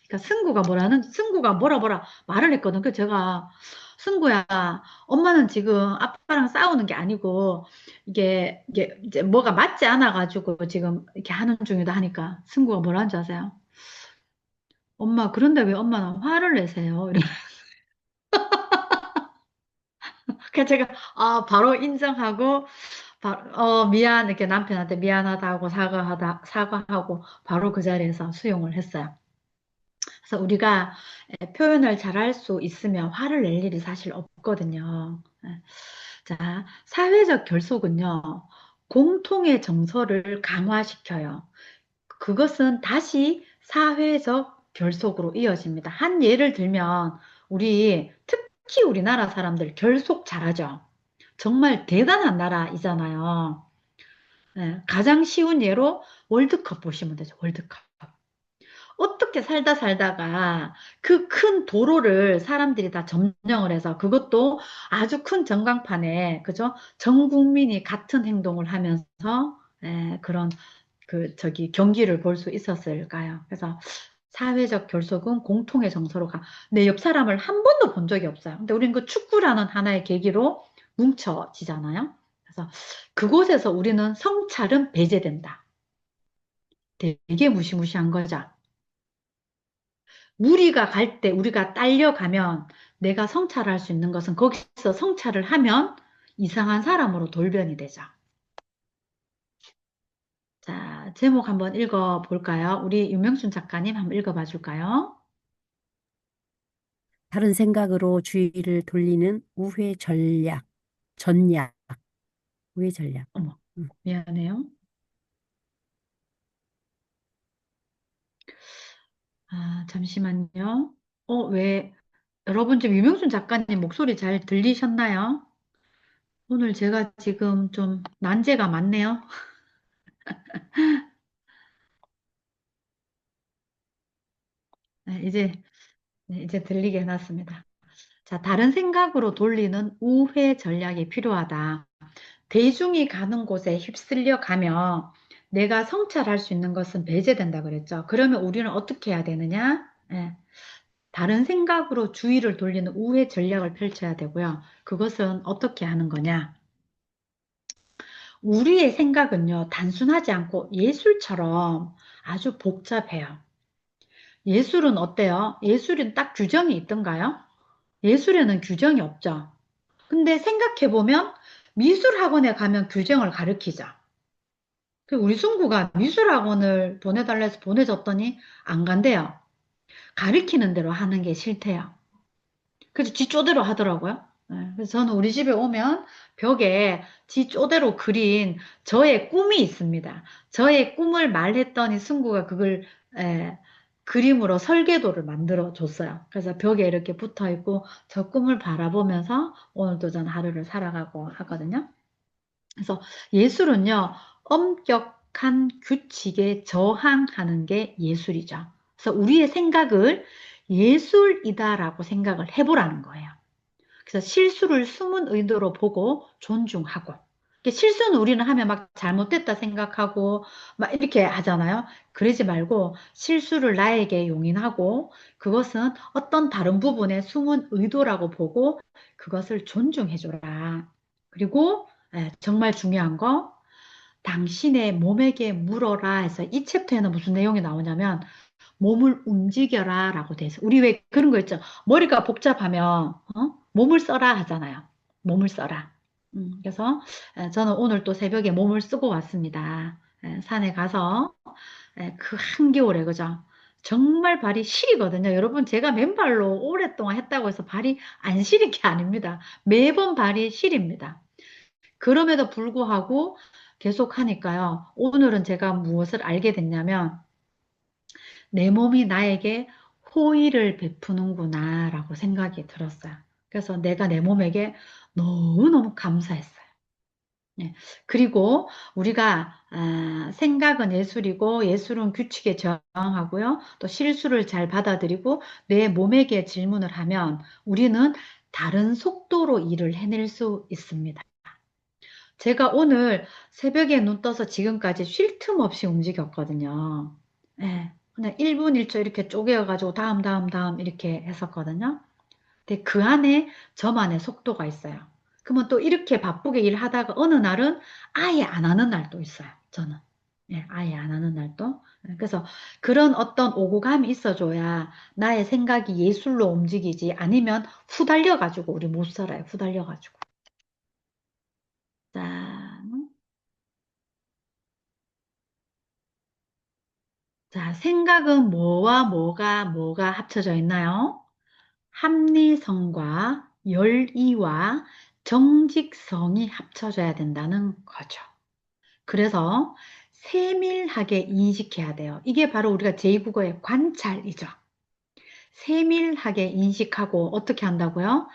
그러니까 승구가 뭐라 말을 했거든. 그 제가 승구야, 엄마는 지금 아빠랑 싸우는 게 아니고 이게 이제 뭐가 맞지 않아 가지고 지금 이렇게 하는 중이다 하니까 승구가 뭐라는 줄 아세요? 엄마 그런데 왜 엄마는 화를 내세요? 그래서 제가 바로 인정하고 미안 이렇게 남편한테 미안하다고 사과하고 바로 그 자리에서 수용을 했어요. 그래서 우리가 표현을 잘할 수 있으면 화를 낼 일이 사실 없거든요. 자, 사회적 결속은요, 공통의 정서를 강화시켜요. 그것은 다시 사회적 결속으로 이어집니다. 한 예를 들면, 특히 우리나라 사람들 결속 잘하죠. 정말 대단한 나라이잖아요. 가장 쉬운 예로 월드컵 보시면 되죠, 월드컵. 어떻게 살다가 그 큰 도로를 사람들이 다 점령을 해서 그것도 아주 큰 전광판에 그죠? 전 국민이 같은 행동을 하면서 그런 경기를 볼 수 있었을까요? 그래서 사회적 결속은 공통의 정서로 내 옆 사람을 한 번도 본 적이 없어요. 근데 우리는 그 축구라는 하나의 계기로 뭉쳐지잖아요. 그래서 그곳에서 우리는 성찰은 배제된다. 되게 무시무시한 거죠. 무리가 갈 때 우리가 딸려가면 내가 성찰할 수 있는 것은 거기서 성찰을 하면 이상한 사람으로 돌변이 되죠. 자, 제목 한번 읽어 볼까요? 우리 윤명순 작가님 한번 읽어봐 줄까요? 다른 생각으로 주의를 돌리는 전략, 우회 전략. 어머, 음. 미안해요. 잠시만요. 왜, 여러분 지금 유명순 작가님 목소리 잘 들리셨나요? 오늘 제가 지금 좀 난제가 많네요. 네, 이제 들리게 해놨습니다. 자, 다른 생각으로 돌리는 우회 전략이 필요하다. 대중이 가는 곳에 휩쓸려 가며 내가 성찰할 수 있는 것은 배제된다 그랬죠. 그러면 우리는 어떻게 해야 되느냐? 다른 생각으로 주의를 돌리는 우회 전략을 펼쳐야 되고요. 그것은 어떻게 하는 거냐? 우리의 생각은요, 단순하지 않고 예술처럼 아주 복잡해요. 예술은 어때요? 예술은 딱 규정이 있던가요? 예술에는 규정이 없죠. 근데 생각해보면 미술학원에 가면 규정을 가르치죠. 우리 승구가 미술학원을 보내달라 해서 보내줬더니 안 간대요. 가르치는 대로 하는 게 싫대요. 그래서 지 쪼대로 하더라고요. 그래서 저는 우리 집에 오면 벽에 지 쪼대로 그린 저의 꿈이 있습니다. 저의 꿈을 말했더니 승구가 그걸 그림으로 설계도를 만들어 줬어요. 그래서 벽에 이렇게 붙어 있고 저 꿈을 바라보면서 오늘도 전 하루를 살아가고 하거든요. 그래서 예술은요, 엄격한 규칙에 저항하는 게 예술이죠. 그래서 우리의 생각을 예술이다라고 생각을 해보라는 거예요. 그래서 실수를 숨은 의도로 보고 존중하고. 실수는 우리는 하면 막 잘못됐다 생각하고 막 이렇게 하잖아요. 그러지 말고 실수를 나에게 용인하고 그것은 어떤 다른 부분의 숨은 의도라고 보고 그것을 존중해줘라. 그리고 정말 중요한 거 당신의 몸에게 물어라 해서 이 챕터에는 무슨 내용이 나오냐면 몸을 움직여라 라고 돼 있어요. 우리 왜 그런 거 있죠? 머리가 복잡하면 몸을 써라 하잖아요. 몸을 써라. 그래서 저는 오늘 또 새벽에 몸을 쓰고 왔습니다. 산에 가서 그 한겨울에 그죠? 정말 발이 시리거든요. 여러분 제가 맨발로 오랫동안 했다고 해서 발이 안 시린 게 아닙니다. 매번 발이 시립니다. 그럼에도 불구하고 계속 하니까요. 오늘은 제가 무엇을 알게 됐냐면 내 몸이 나에게 호의를 베푸는구나 라고 생각이 들었어요. 그래서 내가 내 몸에게 너무너무 감사했어요. 네. 그리고 우리가 생각은 예술이고 예술은 규칙에 저항하고요. 또 실수를 잘 받아들이고 내 몸에게 질문을 하면 우리는 다른 속도로 일을 해낼 수 있습니다. 제가 오늘 새벽에 눈 떠서 지금까지 쉴 틈 없이 움직였거든요. 예, 그냥 1분 1초 이렇게 쪼개어가지고 다음 이렇게 했었거든요. 근데 그 안에 저만의 속도가 있어요. 그러면 또 이렇게 바쁘게 일하다가 어느 날은 아예 안 하는 날도 있어요. 저는. 예, 아예 안 하는 날도. 그래서 그런 어떤 오고감이 있어줘야 나의 생각이 예술로 움직이지 아니면 후달려가지고 우리 못 살아요. 후달려가지고. 자, 자, 생각은 뭐가 합쳐져 있나요? 합리성과 열의와 정직성이 합쳐져야 된다는 거죠. 그래서 세밀하게 인식해야 돼요. 이게 바로 우리가 제2국어의 관찰이죠. 세밀하게 인식하고 어떻게 한다고요?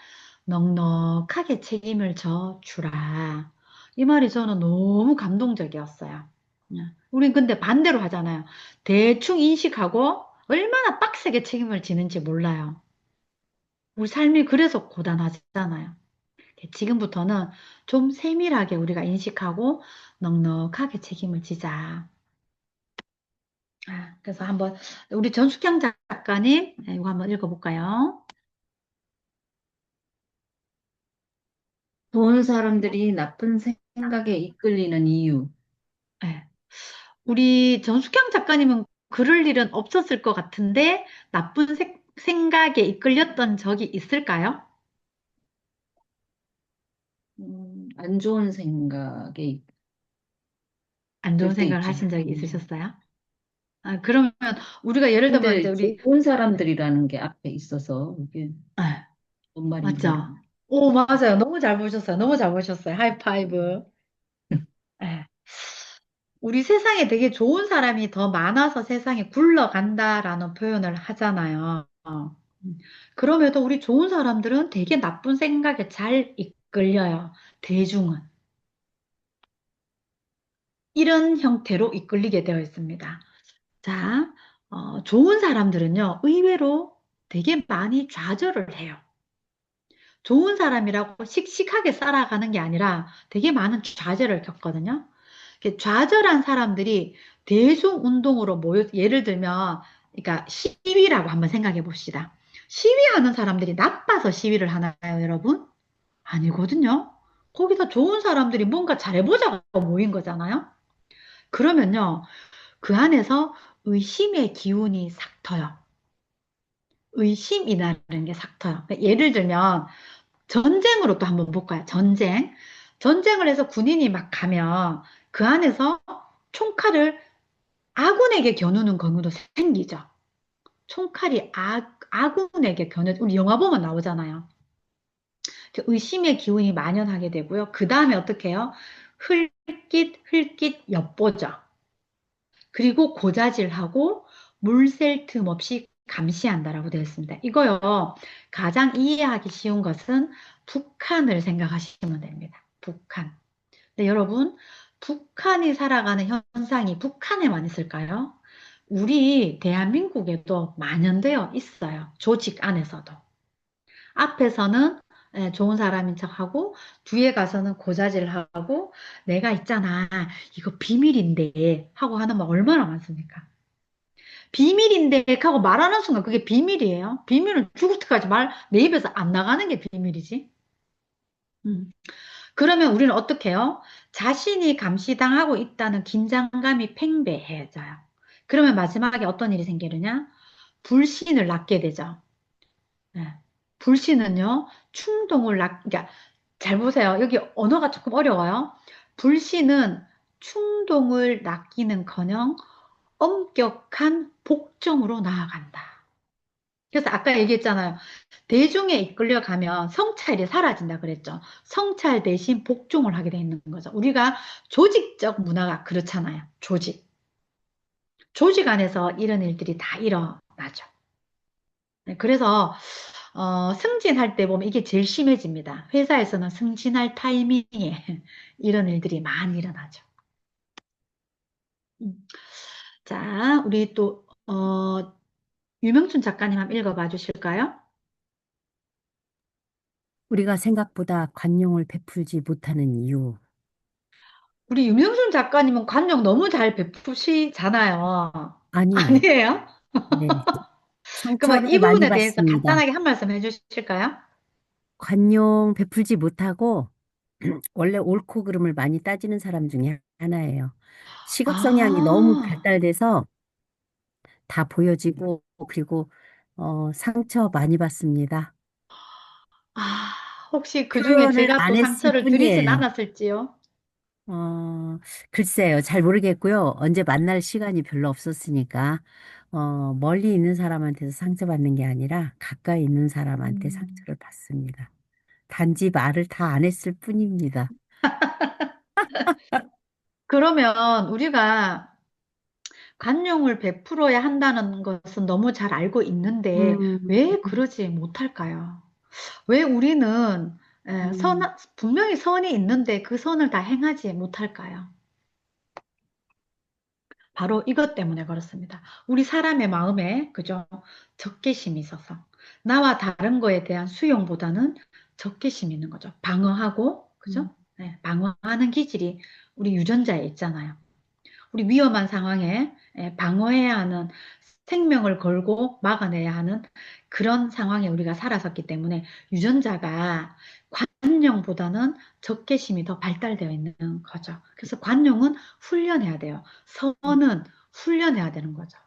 넉넉하게 책임을 져 주라. 이 말이 저는 너무 감동적이었어요. 우린 근데 반대로 하잖아요. 대충 인식하고 얼마나 빡세게 책임을 지는지 몰라요. 우리 삶이 그래서 고단하잖아요. 지금부터는 좀 세밀하게 우리가 인식하고 넉넉하게 책임을 지자. 그래서 한번 우리 전숙향 작가님 이거 한번 읽어볼까요? 좋은 사람들이 나쁜 생각에 이끌리는 이유. 네. 우리 전숙향 작가님은 그럴 일은 없었을 것 같은데 나쁜 생각에 이끌렸던 적이 있을까요? 안 좋은 생각에 안 좋은 이끌 때 생각을 있죠. 하신 적이 있으셨어요? 그러면 우리가 예를 들면 이제 근데 우리 좋은 사람들이라는 게 앞에 있어서 이게 네, 뭔 말인지 맞죠? 모르겠네. 오, 맞아요. 너무 잘 보셨어요. 너무 잘 보셨어요. 하이파이브. 네. 우리 세상에 되게 좋은 사람이 더 많아서 세상이 굴러간다라는 표현을 하잖아요. 그럼에도 우리 좋은 사람들은 되게 나쁜 생각에 잘 이끌려요. 대중은. 이런 형태로 이끌리게 되어 있습니다. 자, 좋은 사람들은요, 의외로 되게 많이 좌절을 해요. 좋은 사람이라고 씩씩하게 살아가는 게 아니라 되게 많은 좌절을 겪거든요. 이렇게 좌절한 사람들이 대중운동으로 모여, 예를 들면, 그러니까 시위라고 한번 생각해 봅시다. 시위하는 사람들이 나빠서 시위를 하나요, 여러분? 아니거든요. 거기다 좋은 사람들이 뭔가 잘해보자고 모인 거잖아요. 그러면요, 그 안에서 의심의 기운이 싹 터요. 의심이라는 게 싹 터요. 그러니까 예를 들면, 전쟁으로 또 한번 볼까요? 전쟁. 전쟁을 해서 군인이 막 가면 그 안에서 총칼을 아군에게 겨누는 경우도 생기죠. 총칼이 아군에게 우리 영화 보면 나오잖아요. 의심의 기운이 만연하게 되고요. 그 다음에 어떻게 해요? 흘깃 엿보죠. 그리고 고자질하고 물샐 틈 없이 감시한다라고 되어 있습니다. 이거요. 가장 이해하기 쉬운 것은 북한을 생각하시면 됩니다. 북한. 근데 여러분, 북한이 살아가는 현상이 북한에만 있을까요? 우리 대한민국에도 만연되어 있어요. 조직 안에서도. 앞에서는 예, 좋은 사람인 척하고 뒤에 가서는 고자질하고 내가 있잖아 이거 비밀인데 하고 하는 말 얼마나 많습니까? 비밀인데 하고 말하는 순간 그게 비밀이에요. 비밀은 죽을 때까지 내 입에서 안 나가는 게 비밀이지. 음. 그러면 우리는 어떻게 해요? 자신이 감시당하고 있다는 긴장감이 팽배해져요. 그러면 마지막에 어떤 일이 생기느냐? 불신을 낳게 되죠. 네. 불신은요, 그러니까 잘 보세요. 여기 언어가 조금 어려워요. 불신은 충동을 낚기는커녕 엄격한 복종으로 나아간다. 그래서 아까 얘기했잖아요. 대중에 이끌려가면 성찰이 사라진다 그랬죠. 성찰 대신 복종을 하게 돼 있는 거죠. 우리가 조직적 문화가 그렇잖아요. 조직 안에서 이런 일들이 다 일어나죠. 네, 그래서 승진할 때 보면 이게 제일 심해집니다. 회사에서는 승진할 타이밍에 이런 일들이 많이 일어나죠. 음. 자, 우리 또 유명춘 작가님 한번 읽어봐 주실까요? 우리가 생각보다 관용을 베풀지 못하는 이유. 우리 유명춘 작가님은 관용 너무 잘 베푸시잖아요. 아니에요. 아니에요? 네. 그러면 상처를 이 많이 부분에 대해서 받습니다. 간단하게 한 말씀 해주실까요? 관용 베풀지 못하고 원래 옳고 그름을 많이 따지는 사람 중에 하나예요. 시각 성향이 너무 아, 발달돼서 다 보여지고 그리고 상처 많이 받습니다. 아, 혹시 그 중에 표현을 제가 또 안 했을 상처를 드리진 뿐이에요. 않았을지요? 어, 글쎄요. 잘 모르겠고요. 언제 만날 시간이 별로 없었으니까 멀리 있는 사람한테서 상처받는 게 아니라 가까이 있는 사람한테 음. 상처를 받습니다. 단지 말을 다 안 했을 뿐입니다. 그러면 우리가 관용을 베풀어야 한다는 것은 너무 잘 알고 있는데 음, 왜 그러지 못할까요? 왜 우리는 음, 분명히 선이 있는데 그 선을 다 행하지 못할까요? 바로 이것 때문에 그렇습니다. 우리 사람의 마음에, 그죠? 적개심이 있어서. 나와 다른 거에 대한 수용보다는 적개심이 있는 거죠. 방어하고, 음, 그죠? 네, 방어하는 기질이 우리 유전자에 있잖아요. 우리 위험한 상황에 방어해야 하는 생명을 걸고 막아내야 하는 그런 상황에 우리가 살아섰기 때문에 유전자가 관용보다는 적개심이 더 발달되어 있는 거죠. 그래서 관용은 훈련해야 돼요. 선은 훈련해야 되는 거죠.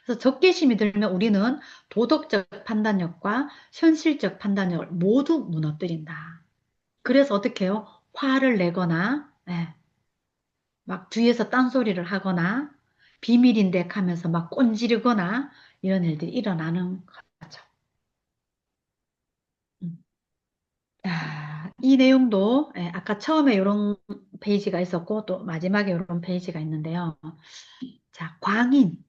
그래서 적개심이 들면 우리는 도덕적 판단력과 현실적 판단력을 모두 무너뜨린다. 그래서 어떻게 해요? 화를 내거나 막 뒤에서 딴소리를 하거나 비밀인데 하면서 막 꼰지르거나 이런 일들이 일어나는 거죠. 음. 이 내용도 아까 처음에 이런 페이지가 있었고 또 마지막에 이런 페이지가 있는데요. 자, 광인.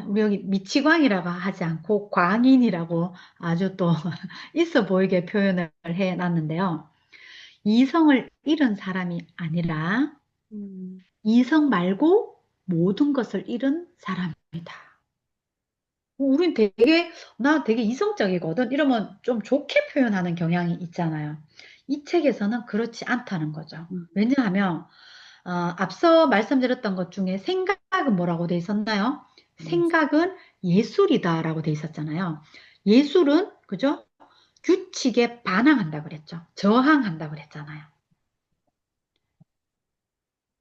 우리 여기 미치광이라고 하지 않고 광인이라고 아주 또 있어 보이게 표현을 해 놨는데요. 이성을 잃은 사람이 아니라 음, 이성 말고 모든 것을 잃은 사람이다. 나 되게 이성적이거든. 이러면 좀 좋게 표현하는 경향이 있잖아요. 이 책에서는 그렇지 않다는 거죠. 음, 왜냐하면, 앞서 말씀드렸던 것 중에 생각은 뭐라고 돼 있었나요? 음. 생각은 예술이다라고 돼 있었잖아요. 예술은, 그죠? 규칙에 반항한다 그랬죠. 저항한다 그랬잖아요.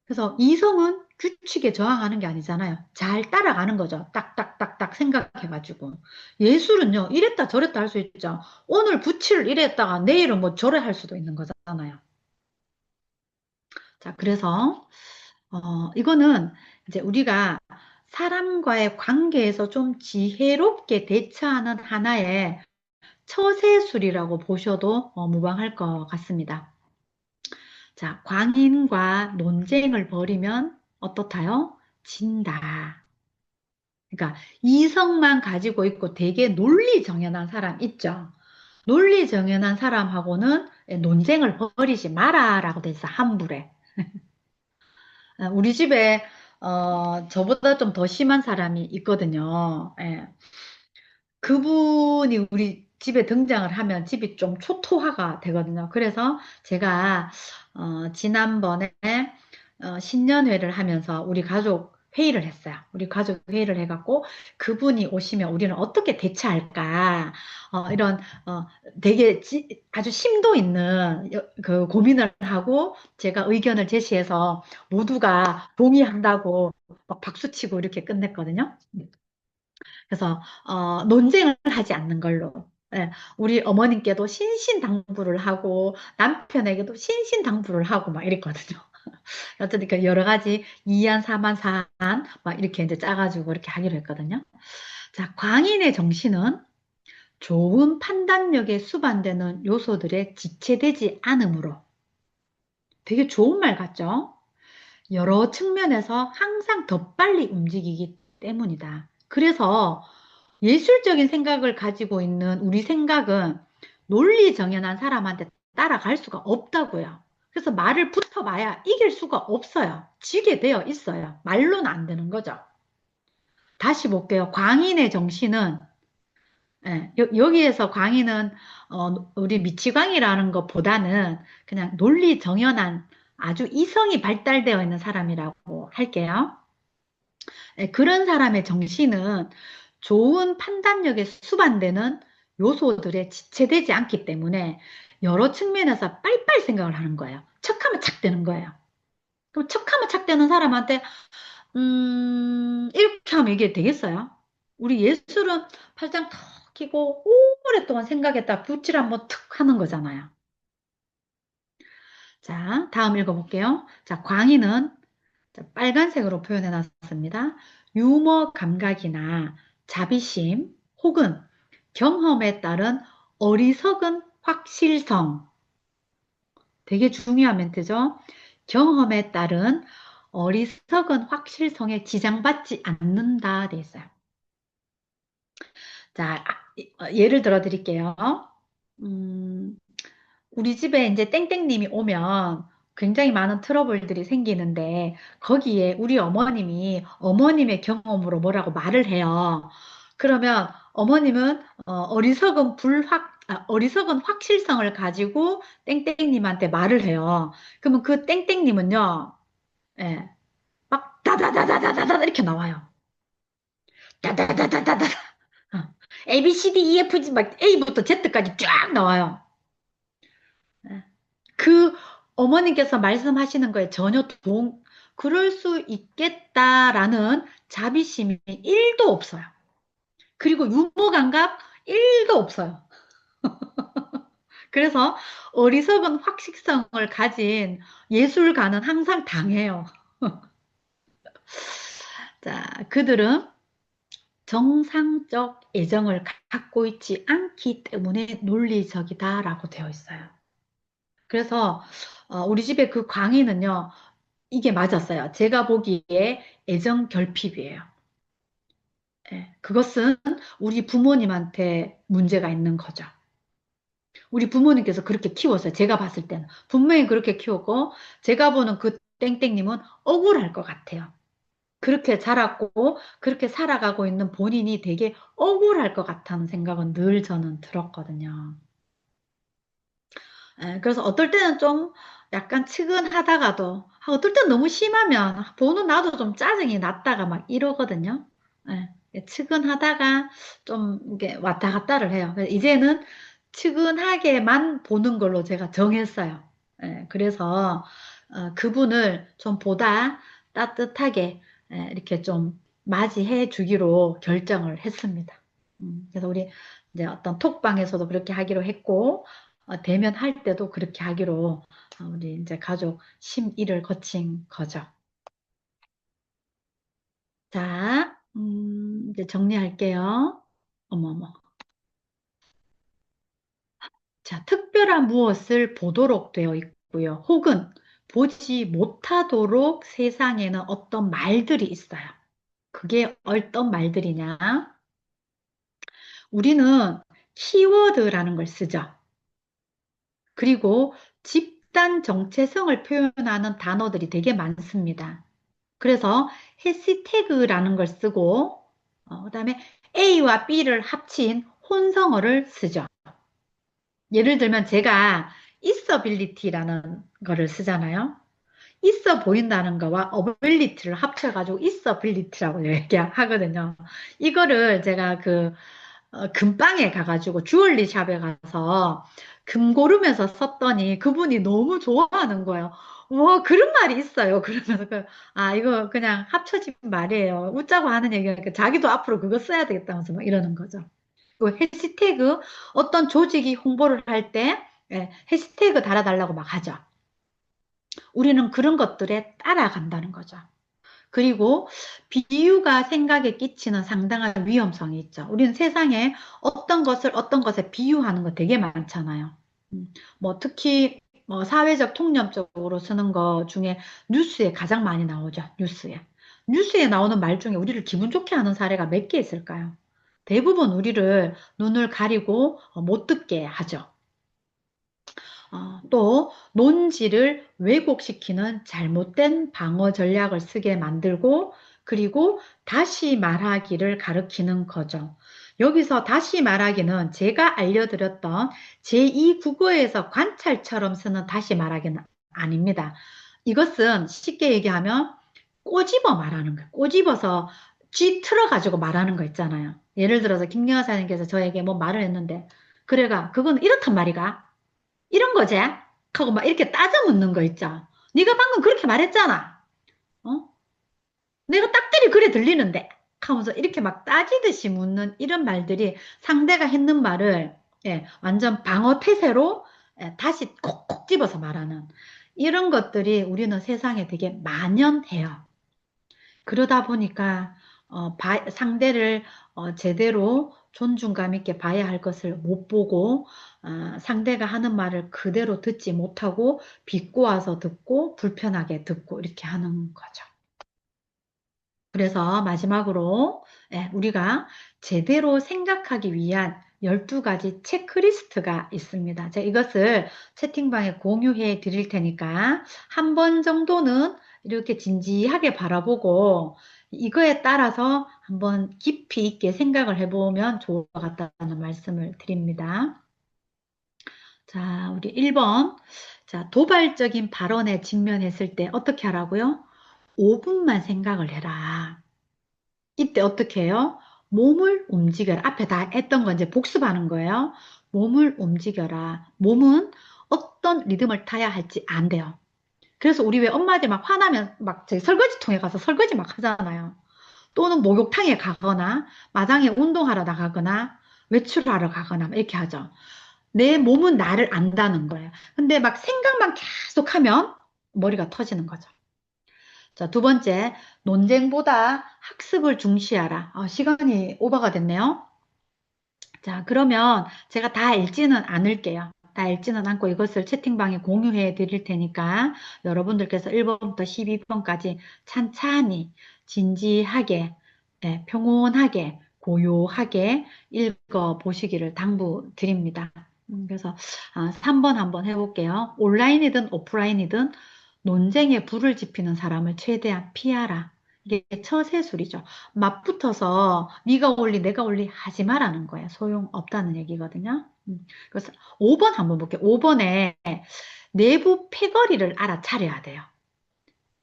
그래서 이성은 규칙에 저항하는 게 아니잖아요. 잘 따라가는 거죠. 딱딱딱딱 생각해가지고. 예술은요, 이랬다 저랬다 할 수 있죠. 오늘 부치를 이랬다가 내일은 뭐 저래 할 수도 있는 거잖아요. 자, 그래서, 이거는 이제 우리가 사람과의 관계에서 좀 지혜롭게 대처하는 하나의 처세술이라고 보셔도 무방할 것 같습니다. 자, 광인과 논쟁을 벌이면 어떻다요? 진다. 그러니까 이성만 가지고 있고 되게 논리 정연한 사람 있죠. 논리 정연한 사람하고는 논쟁을 벌이지 마라라고 돼 있어, 함불에. 우리 집에 저보다 좀 더 심한 사람이 있거든요. 예. 그분이 우리 집에 등장을 하면 집이 좀 초토화가 되거든요. 그래서 제가 지난번에 신년회를 하면서 우리 가족 회의를 했어요. 우리 가족 회의를 해갖고 그분이 오시면 우리는 어떻게 대처할까 이런 되게 아주 심도 있는 그 고민을 하고 제가 의견을 제시해서 모두가 동의한다고 막 박수치고 이렇게 끝냈거든요. 그래서 논쟁을 하지 않는 걸로. 예, 우리 어머님께도 신신당부를 하고 남편에게도 신신당부를 하고 막 이랬거든요. 어쨌든 그 여러 가지 이안, 삼안, 사안 막 이렇게 이제 짜가지고 이렇게 하기로 했거든요. 자, 광인의 정신은 좋은 판단력에 수반되는 요소들에 지체되지 않으므로 되게 좋은 말 같죠? 여러 측면에서 항상 더 빨리 움직이기 때문이다. 그래서 예술적인 생각을 가지고 있는 우리 생각은 논리 정연한 사람한테 따라갈 수가 없다고요. 그래서 말을 붙어봐야 이길 수가 없어요. 지게 되어 있어요. 말로는 안 되는 거죠. 다시 볼게요. 광인의 정신은 여기에서 광인은 우리 미치광이라는 것보다는 그냥 논리 정연한 아주 이성이 발달되어 있는 사람이라고 할게요. 그런 사람의 정신은 좋은 판단력에 수반되는 요소들에 지체되지 않기 때문에 여러 측면에서 빨리빨리 생각을 하는 거예요. 척하면 착 되는 거예요. 그럼 척하면 착 되는 사람한테 이렇게 하면 이게 되겠어요? 우리 예술은 팔짱 턱 끼고 오랫동안 생각했다 붓질 한번 툭 하는 거잖아요. 자, 다음 읽어볼게요. 자, 광희는 자, 빨간색으로 표현해 놨습니다. 유머 감각이나 자비심 혹은 경험에 따른 어리석은 확실성. 되게 중요한 멘트죠. 경험에 따른 어리석은 확실성에 지장받지 않는다 돼 있어요. 자, 예를 들어 드릴게요. 음, 우리 집에 이제 땡땡님이 오면 굉장히 많은 트러블들이 생기는데 거기에 우리 어머님이 어머님의 경험으로 뭐라고 말을 해요. 그러면 어머님은 어리석은 확실성을 가지고 땡땡님한테 말을 해요. 그러면 그 땡땡님은요, 예, 막 다다다다다다다 이렇게 나와요. 다다다다다다. A, B, C, D, E, F, G 막 A부터 Z까지 쫙 나와요. 예. 그 어머님께서 말씀하시는 거에 전혀 그럴 수 있겠다라는 자비심이 1도 없어요. 그리고 유머 감각 1도 없어요. 그래서 어리석은 확식성을 가진 예술가는 항상 당해요. 자, 그들은 정상적 애정을 갖고 있지 않기 때문에 논리적이다라고 되어 있어요. 그래서 우리 집에 그 광희는요, 이게 맞았어요. 제가 보기에 애정 결핍이에요. 예, 그것은 우리 부모님한테 문제가 있는 거죠. 우리 부모님께서 그렇게 키웠어요. 제가 봤을 때는. 분명히 그렇게 키웠고, 제가 보는 그 땡땡님은 억울할 것 같아요. 그렇게 자랐고, 그렇게 살아가고 있는 본인이 되게 억울할 것 같다는 생각은 늘 저는 들었거든요. 예, 그래서 어떨 때는 좀 약간 측은하다가도, 어떨 때는 너무 심하면, 보는 나도 좀 짜증이 났다가 막 이러거든요. 예, 측은하다가 좀 이게 왔다 갔다를 해요. 그래서 이제는 측은하게만 보는 걸로 제가 정했어요. 예, 그래서 그분을 좀 보다 따뜻하게 이렇게 좀 맞이해 주기로 결정을 했습니다. 그래서 우리 이제 어떤 톡방에서도 그렇게 하기로 했고, 대면할 때도 그렇게 하기로 우리 이제 가족 심의를 거친 거죠. 자, 이제 정리할게요. 어머머. 자, 특별한 무엇을 보도록 되어 있고요. 혹은 보지 못하도록 세상에는 어떤 말들이 있어요. 그게 어떤 말들이냐? 우리는 키워드라는 걸 쓰죠. 그리고 집단 정체성을 표현하는 단어들이 되게 많습니다. 그래서 해시태그라는 걸 쓰고 그다음에 A와 B를 합친 혼성어를 쓰죠. 예를 들면 제가 있어빌리티라는 거를 쓰잖아요. 있어 보인다는 거와 어빌리티를 합쳐가지고 있어빌리티라고 얘기하거든요. 이거를 제가 금방에 가가지고 주얼리 샵에 가서 금 고르면서 썼더니 그분이 너무 좋아하는 거예요. 와, 그런 말이 있어요. 그러면서 이거 그냥 합쳐진 말이에요. 웃자고 하는 얘기가 자기도 앞으로 그거 써야 되겠다면서 막 이러는 거죠. 그 해시태그 어떤 조직이 홍보를 할 때 해시태그 달아달라고 막 하죠. 우리는 그런 것들에 따라간다는 거죠. 그리고 비유가 생각에 끼치는 상당한 위험성이 있죠. 우리는 세상에 어떤 것에 비유하는 거 되게 많잖아요. 뭐 특히 뭐 사회적 통념적으로 쓰는 거 중에 뉴스에 가장 많이 나오죠. 뉴스에. 뉴스에 나오는 말 중에 우리를 기분 좋게 하는 사례가 몇 개 있을까요? 대부분 우리를 눈을 가리고 못 듣게 하죠. 또 논지를 왜곡시키는 잘못된 방어 전략을 쓰게 만들고 그리고 다시 말하기를 가리키는 거죠. 여기서 다시 말하기는 제가 알려드렸던 제2 국어에서 관찰처럼 쓰는 다시 말하기는 아닙니다. 이것은 쉽게 얘기하면 꼬집어 말하는 거예요. 꼬집어서 쥐 틀어가지고 말하는 거 있잖아요. 예를 들어서 김 여사님께서 저에게 뭐 말을 했는데 그래가 그건 이렇단 말이가 이런 거지? 하고 막 이렇게 따져 묻는 거 있죠. 네가 방금 그렇게 말했잖아. 어? 내가 딱들이 그래 들리는데 하면서 이렇게 막 따지듯이 묻는 이런 말들이 상대가 했는 말을 완전 방어 태세로 다시 콕콕 집어서 말하는 이런 것들이 우리는 세상에 되게 만연해요. 그러다 보니까 상대를 제대로 존중감 있게 봐야 할 것을 못 보고 상대가 하는 말을 그대로 듣지 못하고 비꼬아서 듣고 불편하게 듣고 이렇게 하는 거죠. 그래서 마지막으로 우리가 제대로 생각하기 위한 12가지 체크리스트가 있습니다. 제가 이것을 채팅방에 공유해 드릴 테니까 한 번 정도는 이렇게 진지하게 바라보고 이거에 따라서 한번 깊이 있게 생각을 해보면 좋을 것 같다는 말씀을 드립니다. 자, 우리 1번. 자, 도발적인 발언에 직면했을 때 어떻게 하라고요? 5분만 생각을 해라. 이때 어떻게 해요? 몸을 움직여라. 앞에 다 했던 거 이제 복습하는 거예요. 몸을 움직여라. 몸은 어떤 리듬을 타야 할지 안 돼요. 그래서 우리 왜 엄마들 막 화나면 막 저기 설거지통에 가서 설거지 막 하잖아요. 또는 목욕탕에 가거나 마당에 운동하러 나가거나 외출하러 가거나 막 이렇게 하죠. 내 몸은 나를 안다는 거예요. 근데 막 생각만 계속 하면 머리가 터지는 거죠. 자, 두 번째, 논쟁보다 학습을 중시하라. 시간이 오버가 됐네요. 자, 그러면 제가 다 읽지는 않을게요. 다 읽지는 않고 이것을 채팅방에 공유해 드릴 테니까 여러분들께서 1번부터 12번까지 찬찬히, 진지하게, 평온하게, 고요하게 읽어 보시기를 당부드립니다. 그래서 3번 한번 해볼게요. 온라인이든 오프라인이든 논쟁에 불을 지피는 사람을 최대한 피하라. 이게 처세술이죠. 맞붙어서 네가 올리 내가 올리 하지 말라는 거예요. 소용없다는 얘기거든요. 그래서 5번 한번 볼게요. 5번에 내부 패거리를 알아차려야 돼요.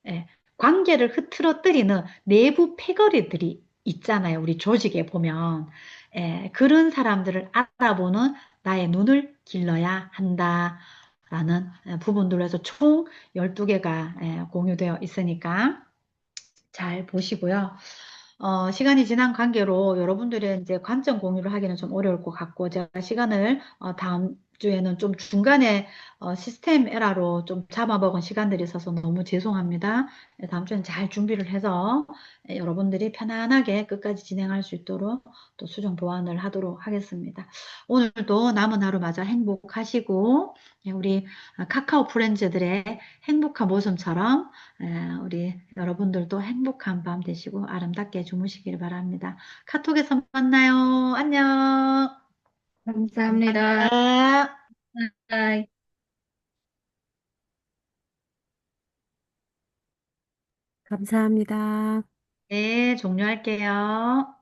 예, 관계를 흐트러뜨리는 내부 패거리들이 있잖아요. 우리 조직에 보면 그런 사람들을 알아보는 나의 눈을 길러야 한다라는 부분들로 해서 총 12개가 공유되어 있으니까 잘 보시고요. 시간이 지난 관계로 여러분들의 이제 관점 공유를 하기는 좀 어려울 것 같고, 제가 시간을 다음 주에는 좀 중간에 시스템 에러로 좀 잡아먹은 시간들이 있어서 너무 죄송합니다. 다음 주에는 잘 준비를 해서 여러분들이 편안하게 끝까지 진행할 수 있도록 또 수정 보완을 하도록 하겠습니다. 오늘도 남은 하루마저 행복하시고, 우리 카카오 프렌즈들의 행복한 모습처럼 우리 여러분들도 행복한 밤 되시고 아름답게 주무시길 바랍니다. 카톡에서 만나요. 안녕. 감사합니다. 아, 바이. 감사합니다. 네, 종료할게요.